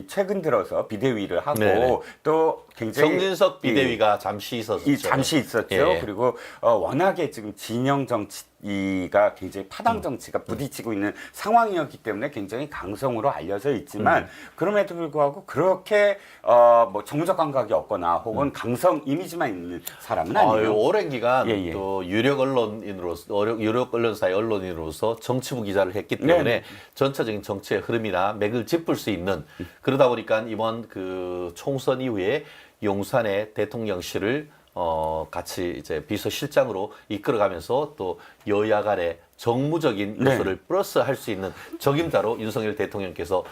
최근 들어서 비대위를 하고 네네. 또 굉장히 정진석 비대위가 잠시 있었죠. 잠시 있었죠. 예. 그리고 워낙에 지금 진영 정치가 굉장히 파당 정치가 부딪히고 있는 상황이었기 때문에 굉장히 강성으로 알려져 있지만 그럼에도 불구하고 그렇게 뭐 정무적 감각이 없거나 혹은 강성 이미지만 있는 사람은 아니에요. 오랜 기간 예. 또 유력 언론사의 언론인으로서 정치부 기자를 했기 때문에 네. 전체적인 정치의 흐름이나 맥을 짚을 수 있는 그러다 보니까 이번 그 총선 이후에 용산의 대통령실을 같이 이제 비서실장으로 이끌어가면서 또 여야 간의 정무적인 요소를 플러스할 수 있는 적임자로 윤석열 대통령께서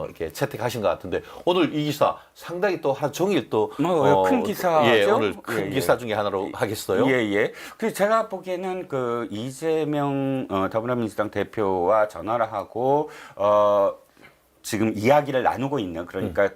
이렇게 채택하신 것 같은데 오늘 이 기사 상당히 또 하루 종일 또 큰 기사죠. 예, 오늘 큰 기사 중에 하나로 하겠어요. 예. 그래서 제가 보기에는 그 이재명 더불어민주당 대표와 전화를 하고 지금 이야기를 나누고 있는 그러니까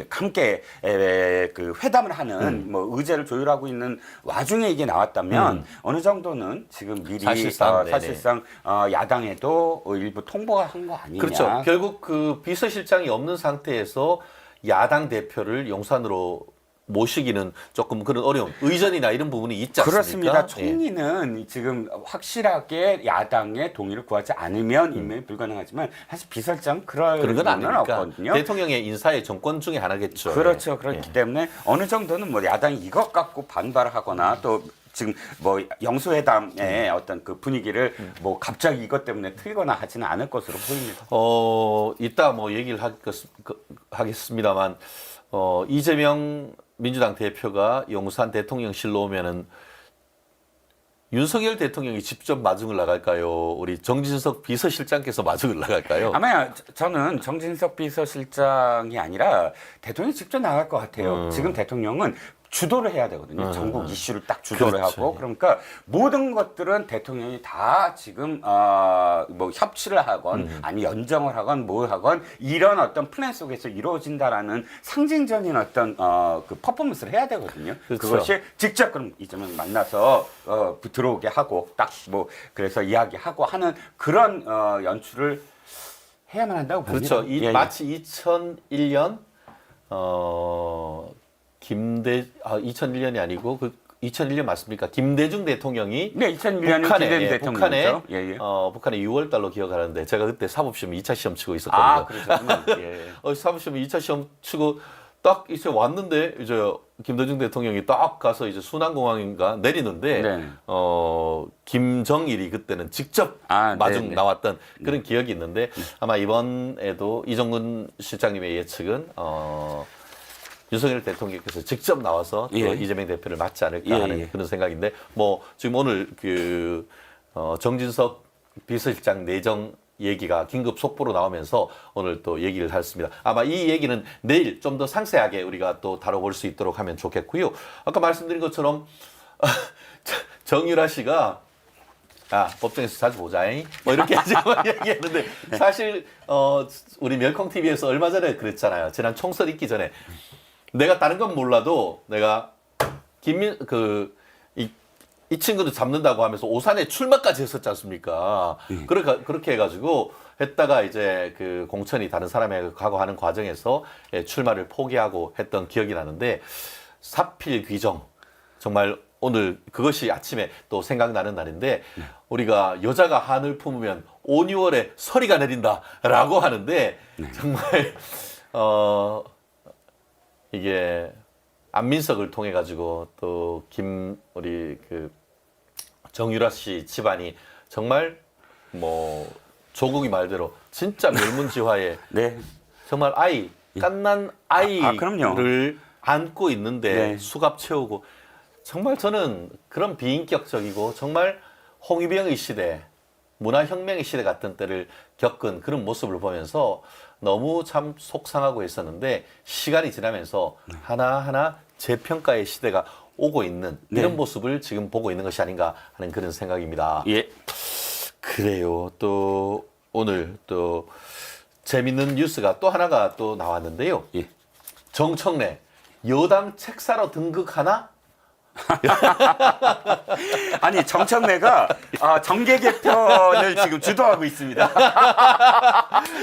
함께 그 회담을 하는 뭐 의제를 조율하고 있는 와중에 이게 나왔다면 어느 정도는 지금 미리 사실상 야당에도 일부 통보가 한 거 아니냐. 그렇죠. 결국 그 비서실장이 없는 상태에서 야당 대표를 용산으로 모시기는 조금 그런 어려움, 의전이나 이런 부분이 있지 않습니까? 그렇습니다. 총리는 지금 확실하게 야당의 동의를 구하지 않으면 임명이 불가능하지만 사실 비서실장 그런 건 아니니까 없거든요. 대통령의 인사의 정권 중에 하나겠죠. 그렇죠. 그렇기 때문에 어느 정도는 뭐 야당이 이것 갖고 반발을 하거나 또 지금 뭐 영수회담의 어떤 그 분위기를 뭐 갑자기 이것 때문에 틀거나 하지는 않을 것으로 보입니다. 이따 뭐 얘기를 하겠습니다만 이재명 민주당 대표가 용산 대통령실로 오면은 윤석열 대통령이 직접 마중을 나갈까요? 우리 정진석 비서실장께서 마중을 나갈까요? 아마 저는 정진석 비서실장이 아니라 대통령이 직접 나갈 것 같아요. 지금 대통령은 주도를 해야 되거든요. 전국 이슈를 딱 주도를 그렇죠. 하고 그러니까 모든 것들은 대통령이 다 지금 뭐 협치를 하건 아니 연정을 하건 뭘 하건 이런 어떤 플랜 속에서 이루어진다라는 상징적인 어떤 그 퍼포먼스를 해야 되거든요. 그렇죠. 그것이 직접 그럼 이재명 만나서 들어오게 하고 딱 뭐 그래서 이야기하고 하는 그런 연출을 해야만 한다고 봅니다. 그렇죠. 마치 2001년 2001년이 아니고 2001년 맞습니까? 김대중 대통령이 네, 2001년에 김대중 대통령이죠. 북한에 6월 달로 기억하는데 제가 그때 사법시험 2차 시험 치고 있었거든요. 그러셨구나. 예. 사법시험 2차 시험 치고 딱 이제 왔는데 이제 김대중 대통령이 딱 가서 이제 순환공항인가 내리는데 네. 김정일이 그때는 직접 마중 네네. 나왔던 그런 기억이 있는데 아마 이번에도 이정근 실장님의 예측은 윤석열 대통령께서 직접 나와서 또 예. 이재명 대표를 맞지 않을까 예, 하는 예. 그런 생각인데 뭐 지금 오늘 그 정진석 비서실장 내정 얘기가 긴급 속보로 나오면서 오늘 또 얘기를 했습니다. 아마 이 얘기는 내일 좀 더 상세하게 우리가 또 다뤄볼 수 있도록 하면 좋겠고요. 아까 말씀드린 것처럼 정유라 씨가 법정에서 자주 보자잉 뭐 이렇게 지금 얘기했는데 사실 우리 멸콩 TV에서 얼마 전에 그랬잖아요. 지난 총선 있기 전에 내가 다른 건 몰라도 내가 이 친구도 잡는다고 하면서 오산에 출마까지 했었지 않습니까? 그렇게 해가지고 했다가 이제 그 공천이 다른 사람에게 가고 하는 과정에서 출마를 포기하고 했던 기억이 나는데 사필 귀정 정말 오늘 그것이 아침에 또 생각나는 날인데 우리가 여자가 한을 품으면 5, 6월에 서리가 내린다라고 하는데 정말 이게 안민석을 통해 가지고 또 우리 그 정유라 씨 집안이 정말 뭐 조국이 말대로 진짜 멸문지화에 네. 정말 갓난 그럼요. 아이를 안고 있는데 네. 수갑 채우고 정말 저는 그런 비인격적이고 정말 홍위병의 시대, 문화혁명의 시대 같은 때를 겪은 그런 모습을 보면서 너무 참 속상하고 있었는데 시간이 지나면서 하나하나 재평가의 시대가 오고 있는 이런 네. 모습을 지금 보고 있는 것이 아닌가 하는 그런 생각입니다. 예. 그래요. 또 오늘 또 재밌는 뉴스가 또 하나가 또 나왔는데요. 예. 정청래 여당 책사로 등극하나? 아니 정청래가 정계 개편을 지금 주도하고 있습니다.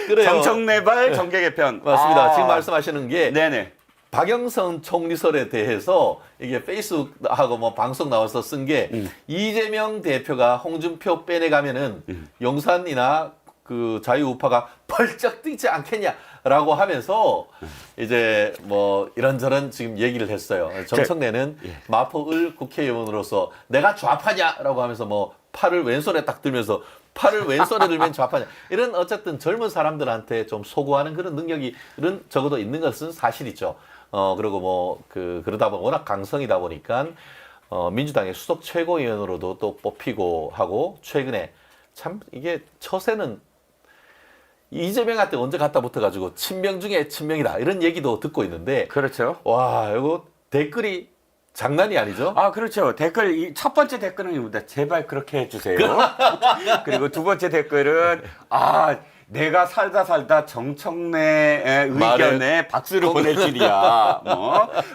그래요. 정청래발 정계 개편. 맞습니다. 지금 말씀하시는 게 네네. 박영선 총리설에 대해서 이게 페이스북하고 뭐 방송 나와서 쓴 게 이재명 대표가 홍준표 빼내가면은 용산이나 그 자유우파가 펄쩍 뛰지 않겠냐라고 하면서 이제 뭐 이런저런 지금 얘기를 했어요. 정청래는 마포을 국회의원으로서 내가 좌파냐라고 하면서 뭐 팔을 왼손에 딱 들면서 팔을 왼손에 들면 좌파냐 이런 어쨌든 젊은 사람들한테 좀 소구하는 그런 능력이 적어도 있는 것은 사실이죠. 그리고 뭐 그러다 보면 워낙 강성이다 보니까 민주당의 수석 최고위원으로도 또 뽑히고 하고 최근에 참 이게 처세는 이재명한테 언제 갖다 붙어가지고 친명 중에 친명이다 이런 얘기도 듣고 있는데 그렇죠. 와 이거 댓글이 장난이 아니죠? 그렇죠. 댓글 첫 번째 댓글은 이겁니다. 제발 그렇게 해주세요. 그리고 두 번째 댓글은 내가 살다 정청래의 의견에 박수를 보낼 줄이야.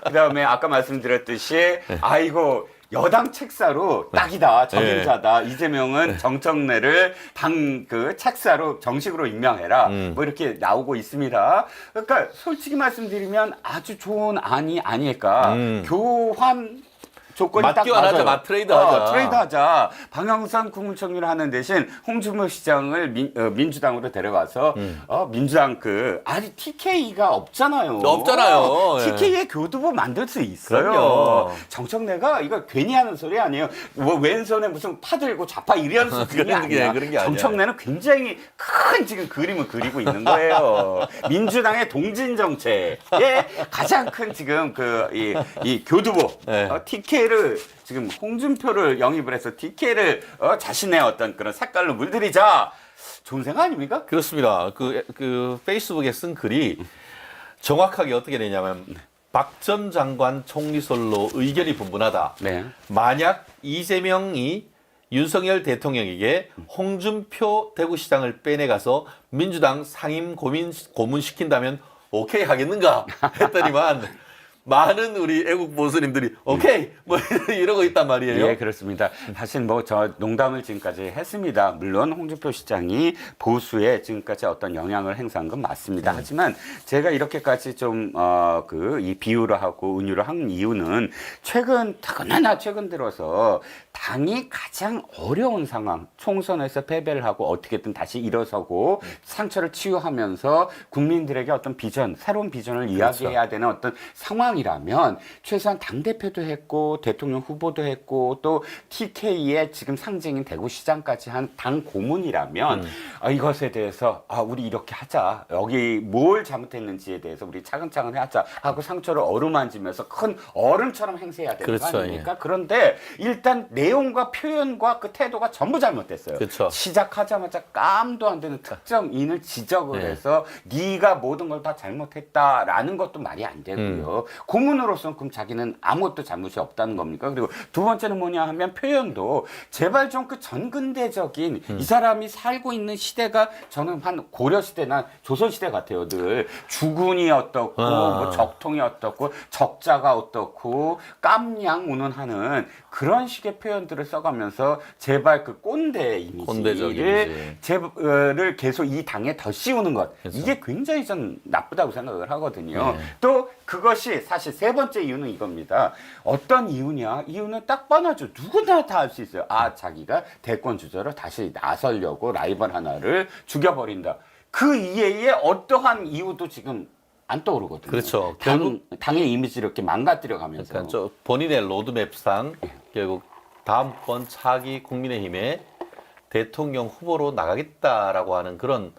그다음에 아까 말씀드렸듯이 아이고 여당 책사로 딱이다. 적임자다. 이재명은 정청래를 당 책사로 정식으로 임명해라. 뭐 이렇게 나오고 있습니다. 그러니까 솔직히 말씀드리면 아주 좋은 안이 아닐까. 교환 조건이 딱 맞교환하자, 맞아요. 트레이드 하자. 트레이드 하자. 방영선 국무총리를 하는 대신 홍준표 시장을 민주당으로 데려가서 민주당 아니 TK가 없잖아요. 없잖아요. TK의 교두보 만들 수 있어요. 그럼요. 정청래가 이거 괜히 하는 소리 아니에요. 뭐 왼손에 무슨 파 들고 좌파 이런 수준이 아니야. 그런 게 아니야. 정청래는 굉장히 큰 지금 그림을 그리고 있는 거예요. 민주당의 동진 정책의 가장 큰 지금 이 교두보 TK를 지금 홍준표를 영입을 해서 TK를 자신의 어떤 그런 색깔로 물들이자. 좋은 생각 아닙니까? 그렇습니다. 그 페이스북에 쓴 글이 정확하게 어떻게 되냐면 박 전 장관 총리설로 의견이 분분하다. 네. 만약 이재명이 윤석열 대통령에게 홍준표 대구시장을 빼내가서 민주당 상임 고문시킨다면 오케이 하겠는가 했더니만 많은 우리 애국 보수님들이 오케이 뭐 이러고 있단 말이에요. 예, 그렇습니다. 사실 뭐 저 농담을 지금까지 했습니다. 물론 홍준표 시장이 보수에 지금까지 어떤 영향을 행사한 건 맞습니다. 하지만 제가 이렇게까지 좀 이 비유를 하고 은유를 한 이유는 특히나 최근 들어서 당이 가장 어려운 상황, 총선에서 패배를 하고 어떻게든 다시 일어서고 상처를 치유하면서 국민들에게 어떤 비전, 새로운 비전을 이야기해야 되는 어떤 상황이라면 최소한 당대표도 했고 대통령 후보도 했고 또 TK의 지금 상징인 대구시장까지 한 당 고문이라면 이것에 대해서 우리 이렇게 하자. 여기 뭘 잘못했는지에 대해서 우리 차근차근 하자 하고 상처를 어루만지면서 큰 어른처럼 행세해야 되는 그렇죠, 거 아닙니까? 그런데 일단 내용과 표현과 그 태도가 전부 잘못됐어요. 그렇죠. 시작하자마자 깜도 안 되는 특정인을 지적을 네. 해서 네가 모든 걸 다 잘못했다라는 것도 말이 안 되고요. 고문으로서는 그럼 자기는 아무것도 잘못이 없다는 겁니까? 그리고 두 번째는 뭐냐 하면 표현도 제발 좀 그 전근대적인 이 사람이 살고 있는 시대가 저는 한 고려시대나 조선시대 같아요. 늘 주군이 어떻고 뭐 적통이 어떻고 적자가 어떻고 깜냥 운운하는 그런 식의 표현들을 써가면서 제발 그 꼰대 꼰대적 이미지를 를 계속 이 당에 더 씌우는 것 그렇죠. 이게 굉장히 전 나쁘다고 생각을 하거든요. 네. 또 그것이 사실 세 번째 이유는 이겁니다. 어떤 이유냐? 이유는 딱 뻔하죠. 누구나 다 알 수 있어요. 자기가 대권 주자로 다시 나서려고 라이벌 하나를 죽여버린다. 그 이외에 어떠한 이유도 지금 안 떠오르거든요. 그렇죠. 당의 이미지를 이렇게 망가뜨려 가면서. 그러니까 저 본인의 로드맵상 결국 다음번 차기 국민의힘의 대통령 후보로 나가겠다라고 하는 그런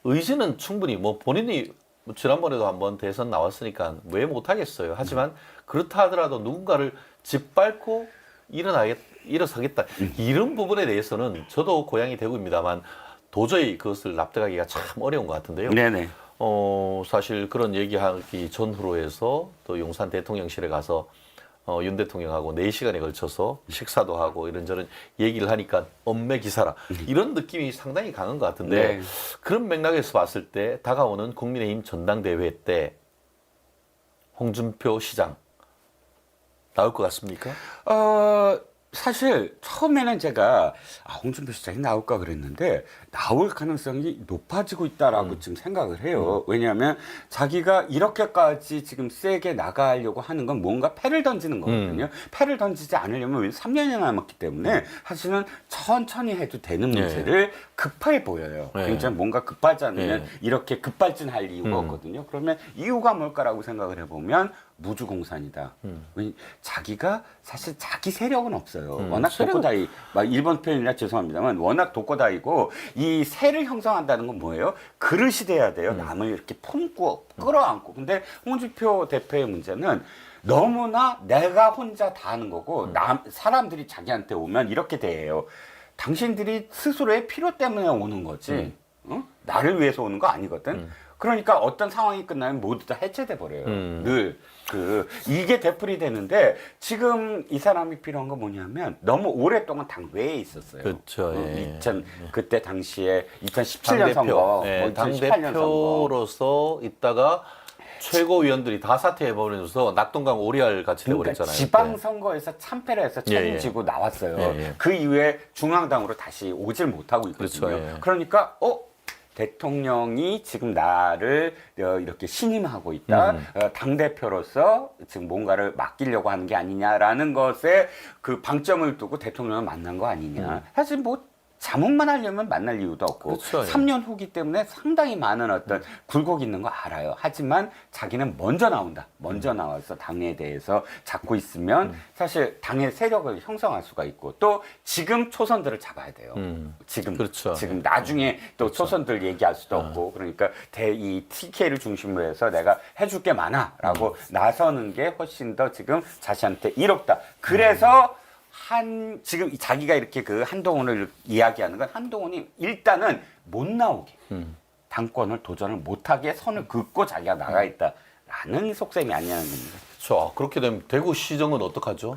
의지는 충분히 뭐 본인이 지난번에도 한번 대선 나왔으니까 왜 못하겠어요. 하지만 그렇다 하더라도 누군가를 짓밟고 일어서겠다. 이런 부분에 대해서는 저도 고향이 대구입니다만 도저히 그것을 납득하기가 참 어려운 것 같은데요. 네네. 사실 그런 얘기하기 전후로 해서 또 용산 대통령실에 가서 윤 대통령하고 4시간에 걸쳐서 식사도 하고 이런저런 얘기를 하니까 엄매 기사라 이런 느낌이 상당히 강한 것 같은데 네. 그런 맥락에서 봤을 때 다가오는 국민의힘 전당대회 때 홍준표 시장 나올 것 같습니까? 사실 처음에는 제가 홍준표 시장이 나올까 그랬는데 나올 가능성이 높아지고 있다라고 지금 생각을 해요. 왜냐하면 자기가 이렇게까지 지금 세게 나가려고 하는 건 뭔가 패를 던지는 거거든요. 패를 던지지 않으려면 3년이 남았기 때문에 사실은 천천히 해도 되는 문제를 급해 보여요. 네. 굉장히 뭔가 급하지 않으면 네. 이렇게 급발진할 이유가 없거든요. 그러면 이유가 뭘까라고 생각을 해보면 무주공산이다. 자기가 사실 자기 세력은 없어요. 워낙 독고다이, 일본 표현이라 죄송합니다만 워낙 독고다이고 이 세를 형성한다는 건 뭐예요? 그릇이 돼야 돼요. 남을 이렇게 품고 끌어안고. 근데 홍준표 대표의 문제는 너무나 내가 혼자 다 하는 거고 사람들이 자기한테 오면 이렇게 대해요. 당신들이 스스로의 필요 때문에 오는 거지. 나를 위해서 오는 거 아니거든. 그러니까 어떤 상황이 끝나면 모두 다 해체돼 버려요. 늘 이게 되풀이 되는데 지금 이 사람이 필요한 건 뭐냐면 너무 오랫동안 당 외에 있었어요. 그렇죠. 예. 그때 당시에 2017년 선거, 네, 2018년 선거. 당대표로서 있다가 최고위원들이 다 사퇴해버려서 낙동강 오리알 같이 돼버렸잖아요. 지방선거에서 참패를 해서 책임지고 나왔어요. 예. 그 이후에 중앙당으로 다시 오질 못하고 있거든요. 그렇죠, 예. 그러니까 대통령이 지금 나를 이렇게 신임하고 있다. 당대표로서 지금 뭔가를 맡기려고 하는 게 아니냐라는 것에 그 방점을 두고 대통령을 만난 거 아니냐. 사실 뭐 자문만 하려면 만날 이유도 없고 그렇죠, 예. 3년 후기 때문에 상당히 많은 어떤 굴곡이 있는 거 알아요. 하지만 자기는 먼저 나온다. 먼저 나와서 당에 대해서 잡고 있으면 사실 당의 세력을 형성할 수가 있고 또 지금 초선들을 잡아야 돼요. 지금 그렇죠. 지금 나중에 또 초선들 얘기할 수도 없고 그러니까 이 TK를 중심으로 해서 내가 해줄 게 많아라고 나서는 게 훨씬 더 지금 자신한테 이롭다. 그래서 지금 자기가 이렇게 그 한동훈을 이야기하는 건 한동훈이 일단은 못 나오게 당권을 도전을 못하게 선을 긋고 자기가 나가 있다라는 속셈이 아니냐는 겁니다. 그렇죠. 그렇게 되면 대구시정은 어떡하죠?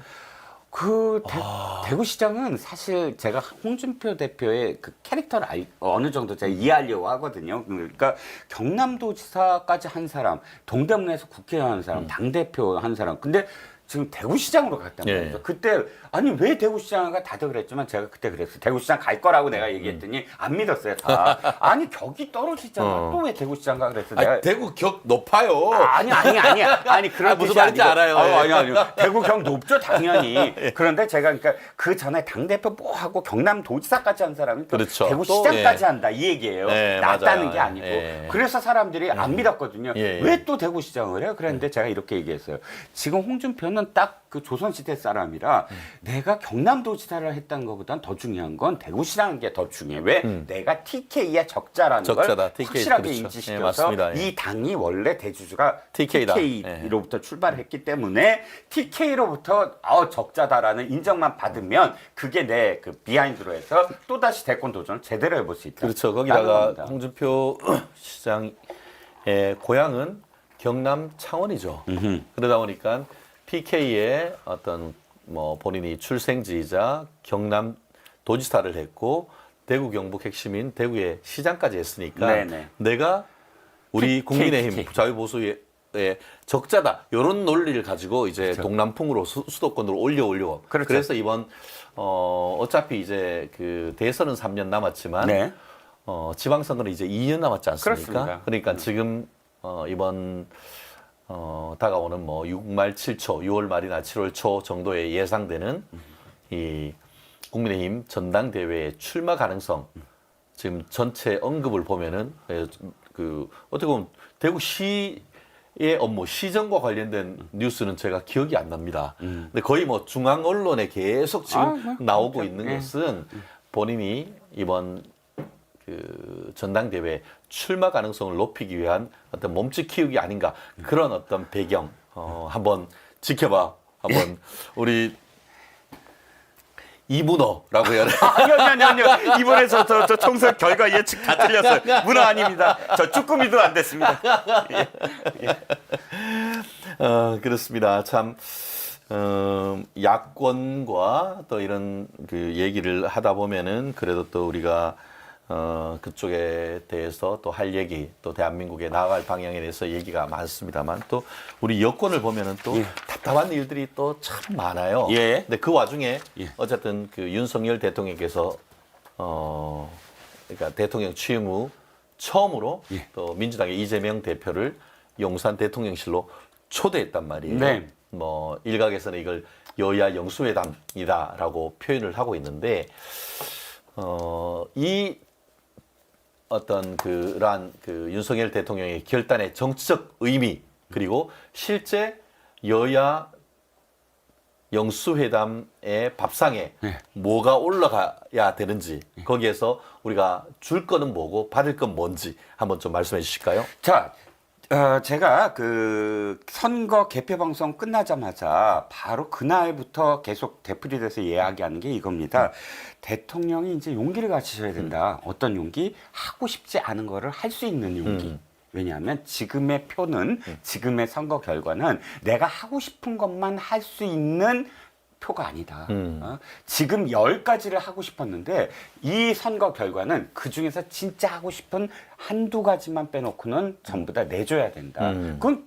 대구시장은 사실 제가 홍준표 대표의 그 캐릭터를 어느 정도 제가 이해하려고 하거든요. 그러니까 경남도지사까지 한 사람, 동대문에서 국회의원 한 사람, 당대표 한 사람. 근데 지금 대구시장으로 갔단 말이죠. 그때 아니 왜 대구시장가 다들 그랬지만 제가 그때 그랬어요. 대구시장 갈 거라고 내가 얘기했더니 안 믿었어요. 다. 아니 격이 떨어지잖아. 또 왜 대구시장가 그랬어? 내가 대구 격 높아요. 아니 그런 무슨 뜻이 말인지 아니고. 알아요. 아니 대구 경 높죠 당연히. 그런데 제가 그러니까 그 전에 당 대표 뭐 하고 경남도지사까지 한 사람이 또 그렇죠. 대구시장까지 또, 한다 이 얘기예요. 예, 낫다는 맞아요. 게 아니고. 예. 그래서 사람들이 안 믿었거든요. 예. 왜 또 대구시장을 해요? 그랬는데 제가 이렇게 얘기했어요. 지금 홍준표는 딱 그 조선시대 사람이라 내가 경남도지사를 했다는 것보단 더 중요한 건 대구시라는 게 더 중요해. 왜? 내가 TK의 적자라는 적자다. 걸 TK, 확실하게 그렇죠. 인지시켜서 예, 맞습니다. 예. 이 당이 원래 대주주가 TK 다. TK로부터 출발을 했기 때문에 TK로부터 적자다라는 인정만 받으면 그게 내 그 비하인드로 해서 또다시 대권 도전을 제대로 해볼 수 있다. 그렇죠. 거기다가 홍준표 시장의 고향은 경남 창원이죠. 그러다 보니까 PK의 어떤 뭐 본인이 출생지이자 경남 도지사를 했고 대구 경북 핵심인 대구의 시장까지 했으니까 네네. 내가 우리 국민의힘 TK. 자유보수의 적자다 이런 논리를 가지고 이제 그렇죠. 동남풍으로 수도권으로 올려. 그렇죠. 그래서 이번 어차피 이제 그 대선은 3년 남았지만 네. 지방선거는 이제 2년 남았지 않습니까? 그렇습니다. 그러니까 지금 이번 다가오는 뭐 6말 7초, 6월 말이나 7월 초 정도에 예상되는 이 국민의힘 전당대회의 출마 가능성 지금 전체 언급을 보면은 그 어떻게 보면 대구시의 업무 시정과 관련된 뉴스는 제가 기억이 안 납니다. 근데 거의 뭐 중앙 언론에 계속 지금 나오고 있는 것은 본인이 이번 그 전당대회 출마 가능성을 높이기 위한 어떤 몸집 키우기 아닌가 그런 어떤 배경 한번 지켜봐 한번 우리 이문호라고 해야 되나? 아니요. 이번에 저 총선 결과 예측 다 틀렸어요. 문어 아닙니다. 저 쭈꾸미도 안 됐습니다. 그렇습니다. 참 야권과 또 이런 그 얘기를 하다 보면은 그래도 또 우리가 그쪽에 대해서 또 할 얘기, 또 대한민국에 나아갈 방향에 대해서 얘기가 많습니다만 또 우리 여권을 보면은 또 답답한 일들이 또 참 많아요. 예. 근데 그 와중에 예. 어쨌든 그 윤석열 대통령께서 그러니까 대통령 취임 후 처음으로 또 민주당의 이재명 대표를 용산 대통령실로 초대했단 말이에요. 네. 뭐 일각에서는 이걸 여야 영수회담이다라고 표현을 하고 있는데 이 어떤 그러한 그 윤석열 대통령의 결단의 정치적 의미 그리고 실제 여야 영수회담의 밥상에 뭐가 올라가야 되는지 거기에서 우리가 줄 거는 뭐고 받을 건 뭔지 한번 좀 말씀해 주실까요? 자, 제가 그 선거 개표 방송 끝나자마자 바로 그날부터 계속 되풀이돼서 이야기하는 게 이겁니다. 대통령이 이제 용기를 가지셔야 된다. 어떤 용기? 하고 싶지 않은 거를 할 수 있는 용기. 왜냐하면 지금의 표는 지금의 선거 결과는 내가 하고 싶은 것만 할 수 있는 표가 아니다. 지금 10가지를 하고 싶었는데 이 선거 결과는 그중에서 진짜 하고 싶은 한두 가지만 빼놓고는 전부 다 내줘야 된다. 그건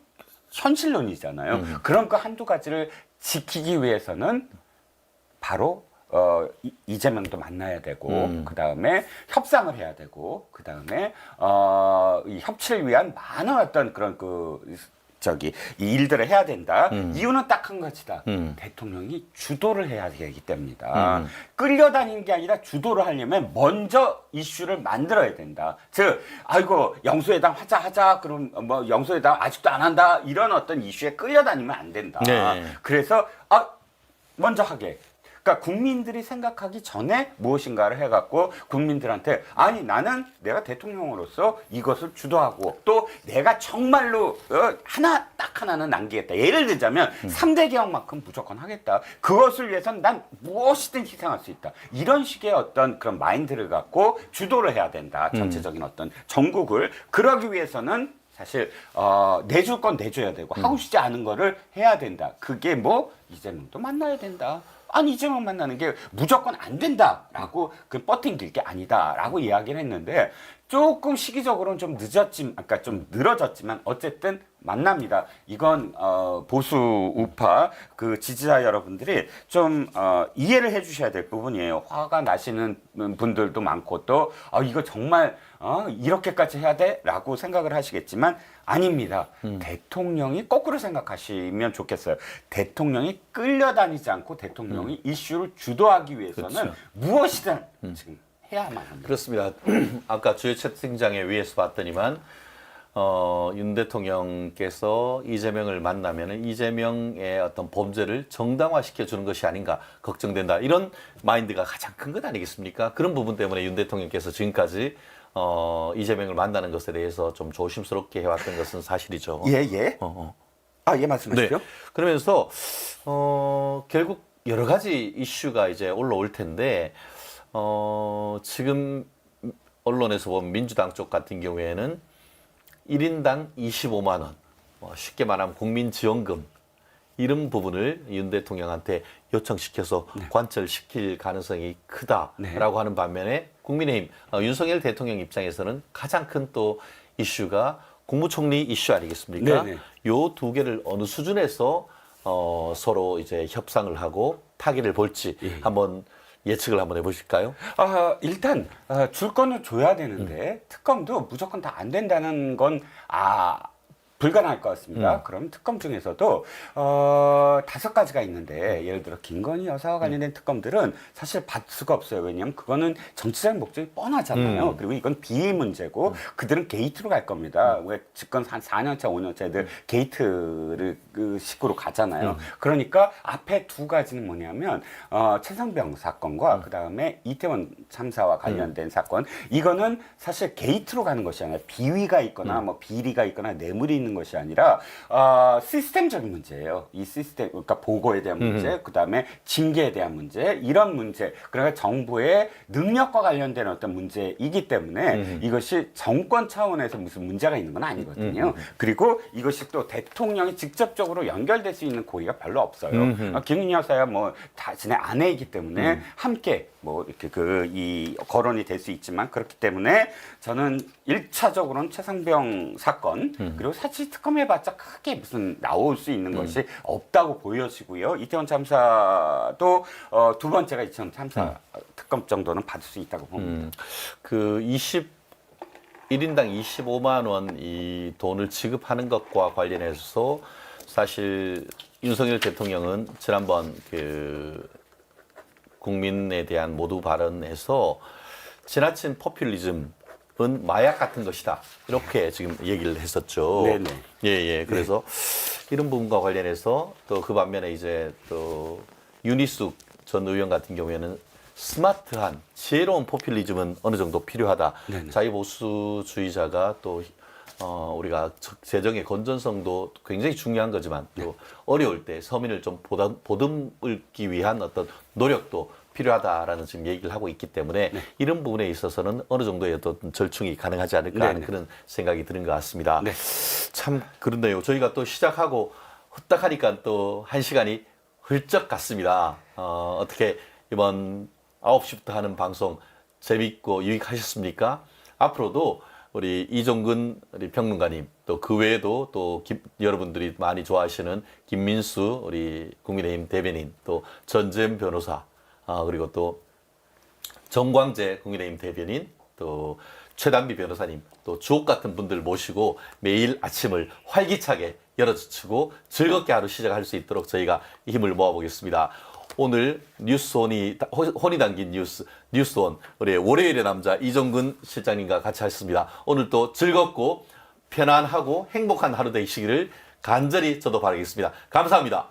현실론이잖아요. 그럼 그 한두 가지를 지키기 위해서는 바로 이재명도 만나야 되고 그 다음에 협상을 해야 되고 그 다음에 이 협치를 위한 많은 어떤 그런 이 일들을 해야 된다. 이유는 딱 한 가지다. 대통령이 주도를 해야 되기 때문이다. 끌려다니는 게 아니라 주도를 하려면 먼저 이슈를 만들어야 된다. 즉, 아이고 영수회담 하자. 그럼 뭐 영수회담 아직도 안 한다. 이런 어떤 이슈에 끌려다니면 안 된다. 네. 그래서 먼저 하게. 그러니까 국민들이 생각하기 전에 무엇인가를 해갖고 국민들한테 아니 나는 내가 대통령으로서 이것을 주도하고 또 내가 정말로 딱 하나는 남기겠다. 예를 들자면 3대 개혁만큼 무조건 하겠다. 그것을 위해서는 난 무엇이든 희생할 수 있다. 이런 식의 어떤 그런 마인드를 갖고 주도를 해야 된다. 전체적인 어떤 전국을. 그러기 위해서는 사실 내줄 건 내줘야 되고 하고 싶지 않은 거를 해야 된다. 그게 뭐 이재명도 만나야 된다. 아니 이재명 만나는 게 무조건 안 된다라고 그 버팅길 게 아니다라고 이야기를 했는데 조금 시기적으로는 좀 늦었지만, 아까 좀 늘어졌지만 어쨌든 만납니다. 이건 보수 우파 그 지지자 여러분들이 좀 이해를 해주셔야 될 부분이에요. 화가 나시는 분들도 많고 또 이거 정말 이렇게까지 해야 돼?라고 생각을 하시겠지만 아닙니다. 대통령이 거꾸로 생각하시면 좋겠어요. 대통령이 끌려다니지 않고 대통령이 이슈를 주도하기 위해서는 그렇죠. 무엇이든 지금 해야만 합니다. 그렇습니다. 아까 주요 채팅장에 위에서 봤더니만 윤 대통령께서 이재명을 만나면 이재명의 어떤 범죄를 정당화시켜 주는 것이 아닌가 걱정된다. 이런 마인드가 가장 큰 것 아니겠습니까? 그런 부분 때문에 윤 대통령께서 지금까지 이재명을 만나는 것에 대해서 좀 조심스럽게 해왔던 것은 사실이죠. 예. 예, 말씀하시죠. 네. 그러면서 결국 여러 가지 이슈가 이제 올라올 텐데 지금 언론에서 보면 민주당 쪽 같은 경우에는 1인당 25만 원, 쉽게 말하면 국민지원금 이런 부분을 윤 대통령한테 요청시켜서 관철시킬 가능성이 크다라고 하는 반면에 국민의힘 윤석열 대통령 입장에서는 가장 큰 또 이슈가 국무총리 이슈 아니겠습니까? 요 두 개를 어느 수준에서 서로 이제 협상을 하고 타결을 볼지 한번 예측을 한번 해보실까요? 일단 줄 거는 줘야 되는데 특검도 무조건 다 안 된다는 건 불가능할 것 같습니다. 그럼 특검 중에서도 5가지가 있는데 예를 들어 김건희 여사와 관련된 특검들은 사실 받을 수가 없어요. 왜냐하면 그거는 정치적 목적이 뻔하잖아요. 그리고 이건 비위 문제고 그들은 게이트로 갈 겁니다. 왜 집권 한 4년차, 5년차 애들 게이트를 그 식으로 가잖아요. 그러니까 앞에 2가지는 뭐냐면 최상병 사건과 그 다음에 이태원 참사와 관련된 사건. 이거는 사실 게이트로 가는 것이 아니라 비위가 있거나 뭐 비리가 있거나 뇌물이 있는 것이 아니라 시스템적인 문제예요. 이 시스템, 그러니까 보고에 대한 문제, 그 다음에 징계에 대한 문제, 이런 문제. 그러니까 정부의 능력과 관련된 어떤 문제이기 때문에 이것이 정권 차원에서 무슨 문제가 있는 건 아니거든요. 그리고 이것이 또 대통령이 직접적으로 연결될 수 있는 고리가 별로 없어요. 김은희 여사야 뭐 자신의 아내이기 때문에 함께 뭐 이렇게 이 거론이 될 수 있지만 그렇기 때문에 저는 1차적으로는 최상병 사건 그리고 사실 특검해봤자 크게 무슨 나올 수 있는 것이 없다고 보여지고요. 이태원 참사도 2번째가 이태원 참사 특검 정도는 받을 수 있다고 봅니다. 그 1인당 25만 원 이 돈을 지급하는 것과 관련해서 사실 윤석열 대통령은 지난번 그 국민에 대한 모두 발언에서 지나친 포퓰리즘은 마약 같은 것이다. 이렇게 지금 얘기를 했었죠. 네네. 예. 그래서 이런 부분과 관련해서 또 그 반면에 이제 또 윤희숙 전 의원 같은 경우에는 스마트한 지혜로운 포퓰리즘은 어느 정도 필요하다. 자유보수주의자가 또 우리가 재정의 건전성도 굉장히 중요한 거지만 또 어려울 때 서민을 좀 보듬기 위한 어떤 노력도 필요하다라는 지금 얘기를 하고 있기 때문에 이런 부분에 있어서는 어느 정도의 어떤 절충이 가능하지 않을까 하는 그런 생각이 드는 것 같습니다. 참 그런데요. 저희가 또 시작하고 후딱 하니까 또 1시간이 훌쩍 갔습니다. 어떻게 이번 9시부터 하는 방송 재밌고 유익하셨습니까? 앞으로도 우리 이종근 우리 평론가님 또 그 외에도 또 여러분들이 많이 좋아하시는 김민수 우리 국민의힘 대변인 또 전재현 변호사 그리고 또 정광재 국민의힘 대변인 또 최단비 변호사님 또 주옥 같은 분들 모시고 매일 아침을 활기차게 열어젖히고 즐겁게 하루 시작할 수 있도록 저희가 힘을 모아보겠습니다. 오늘 뉴스온이 혼이 담긴 뉴스온 우리 월요일의 남자 이종근 실장님과 같이 하셨습니다. 오늘 또 즐겁고 편안하고 행복한 하루 되시기를 간절히 저도 바라겠습니다. 감사합니다.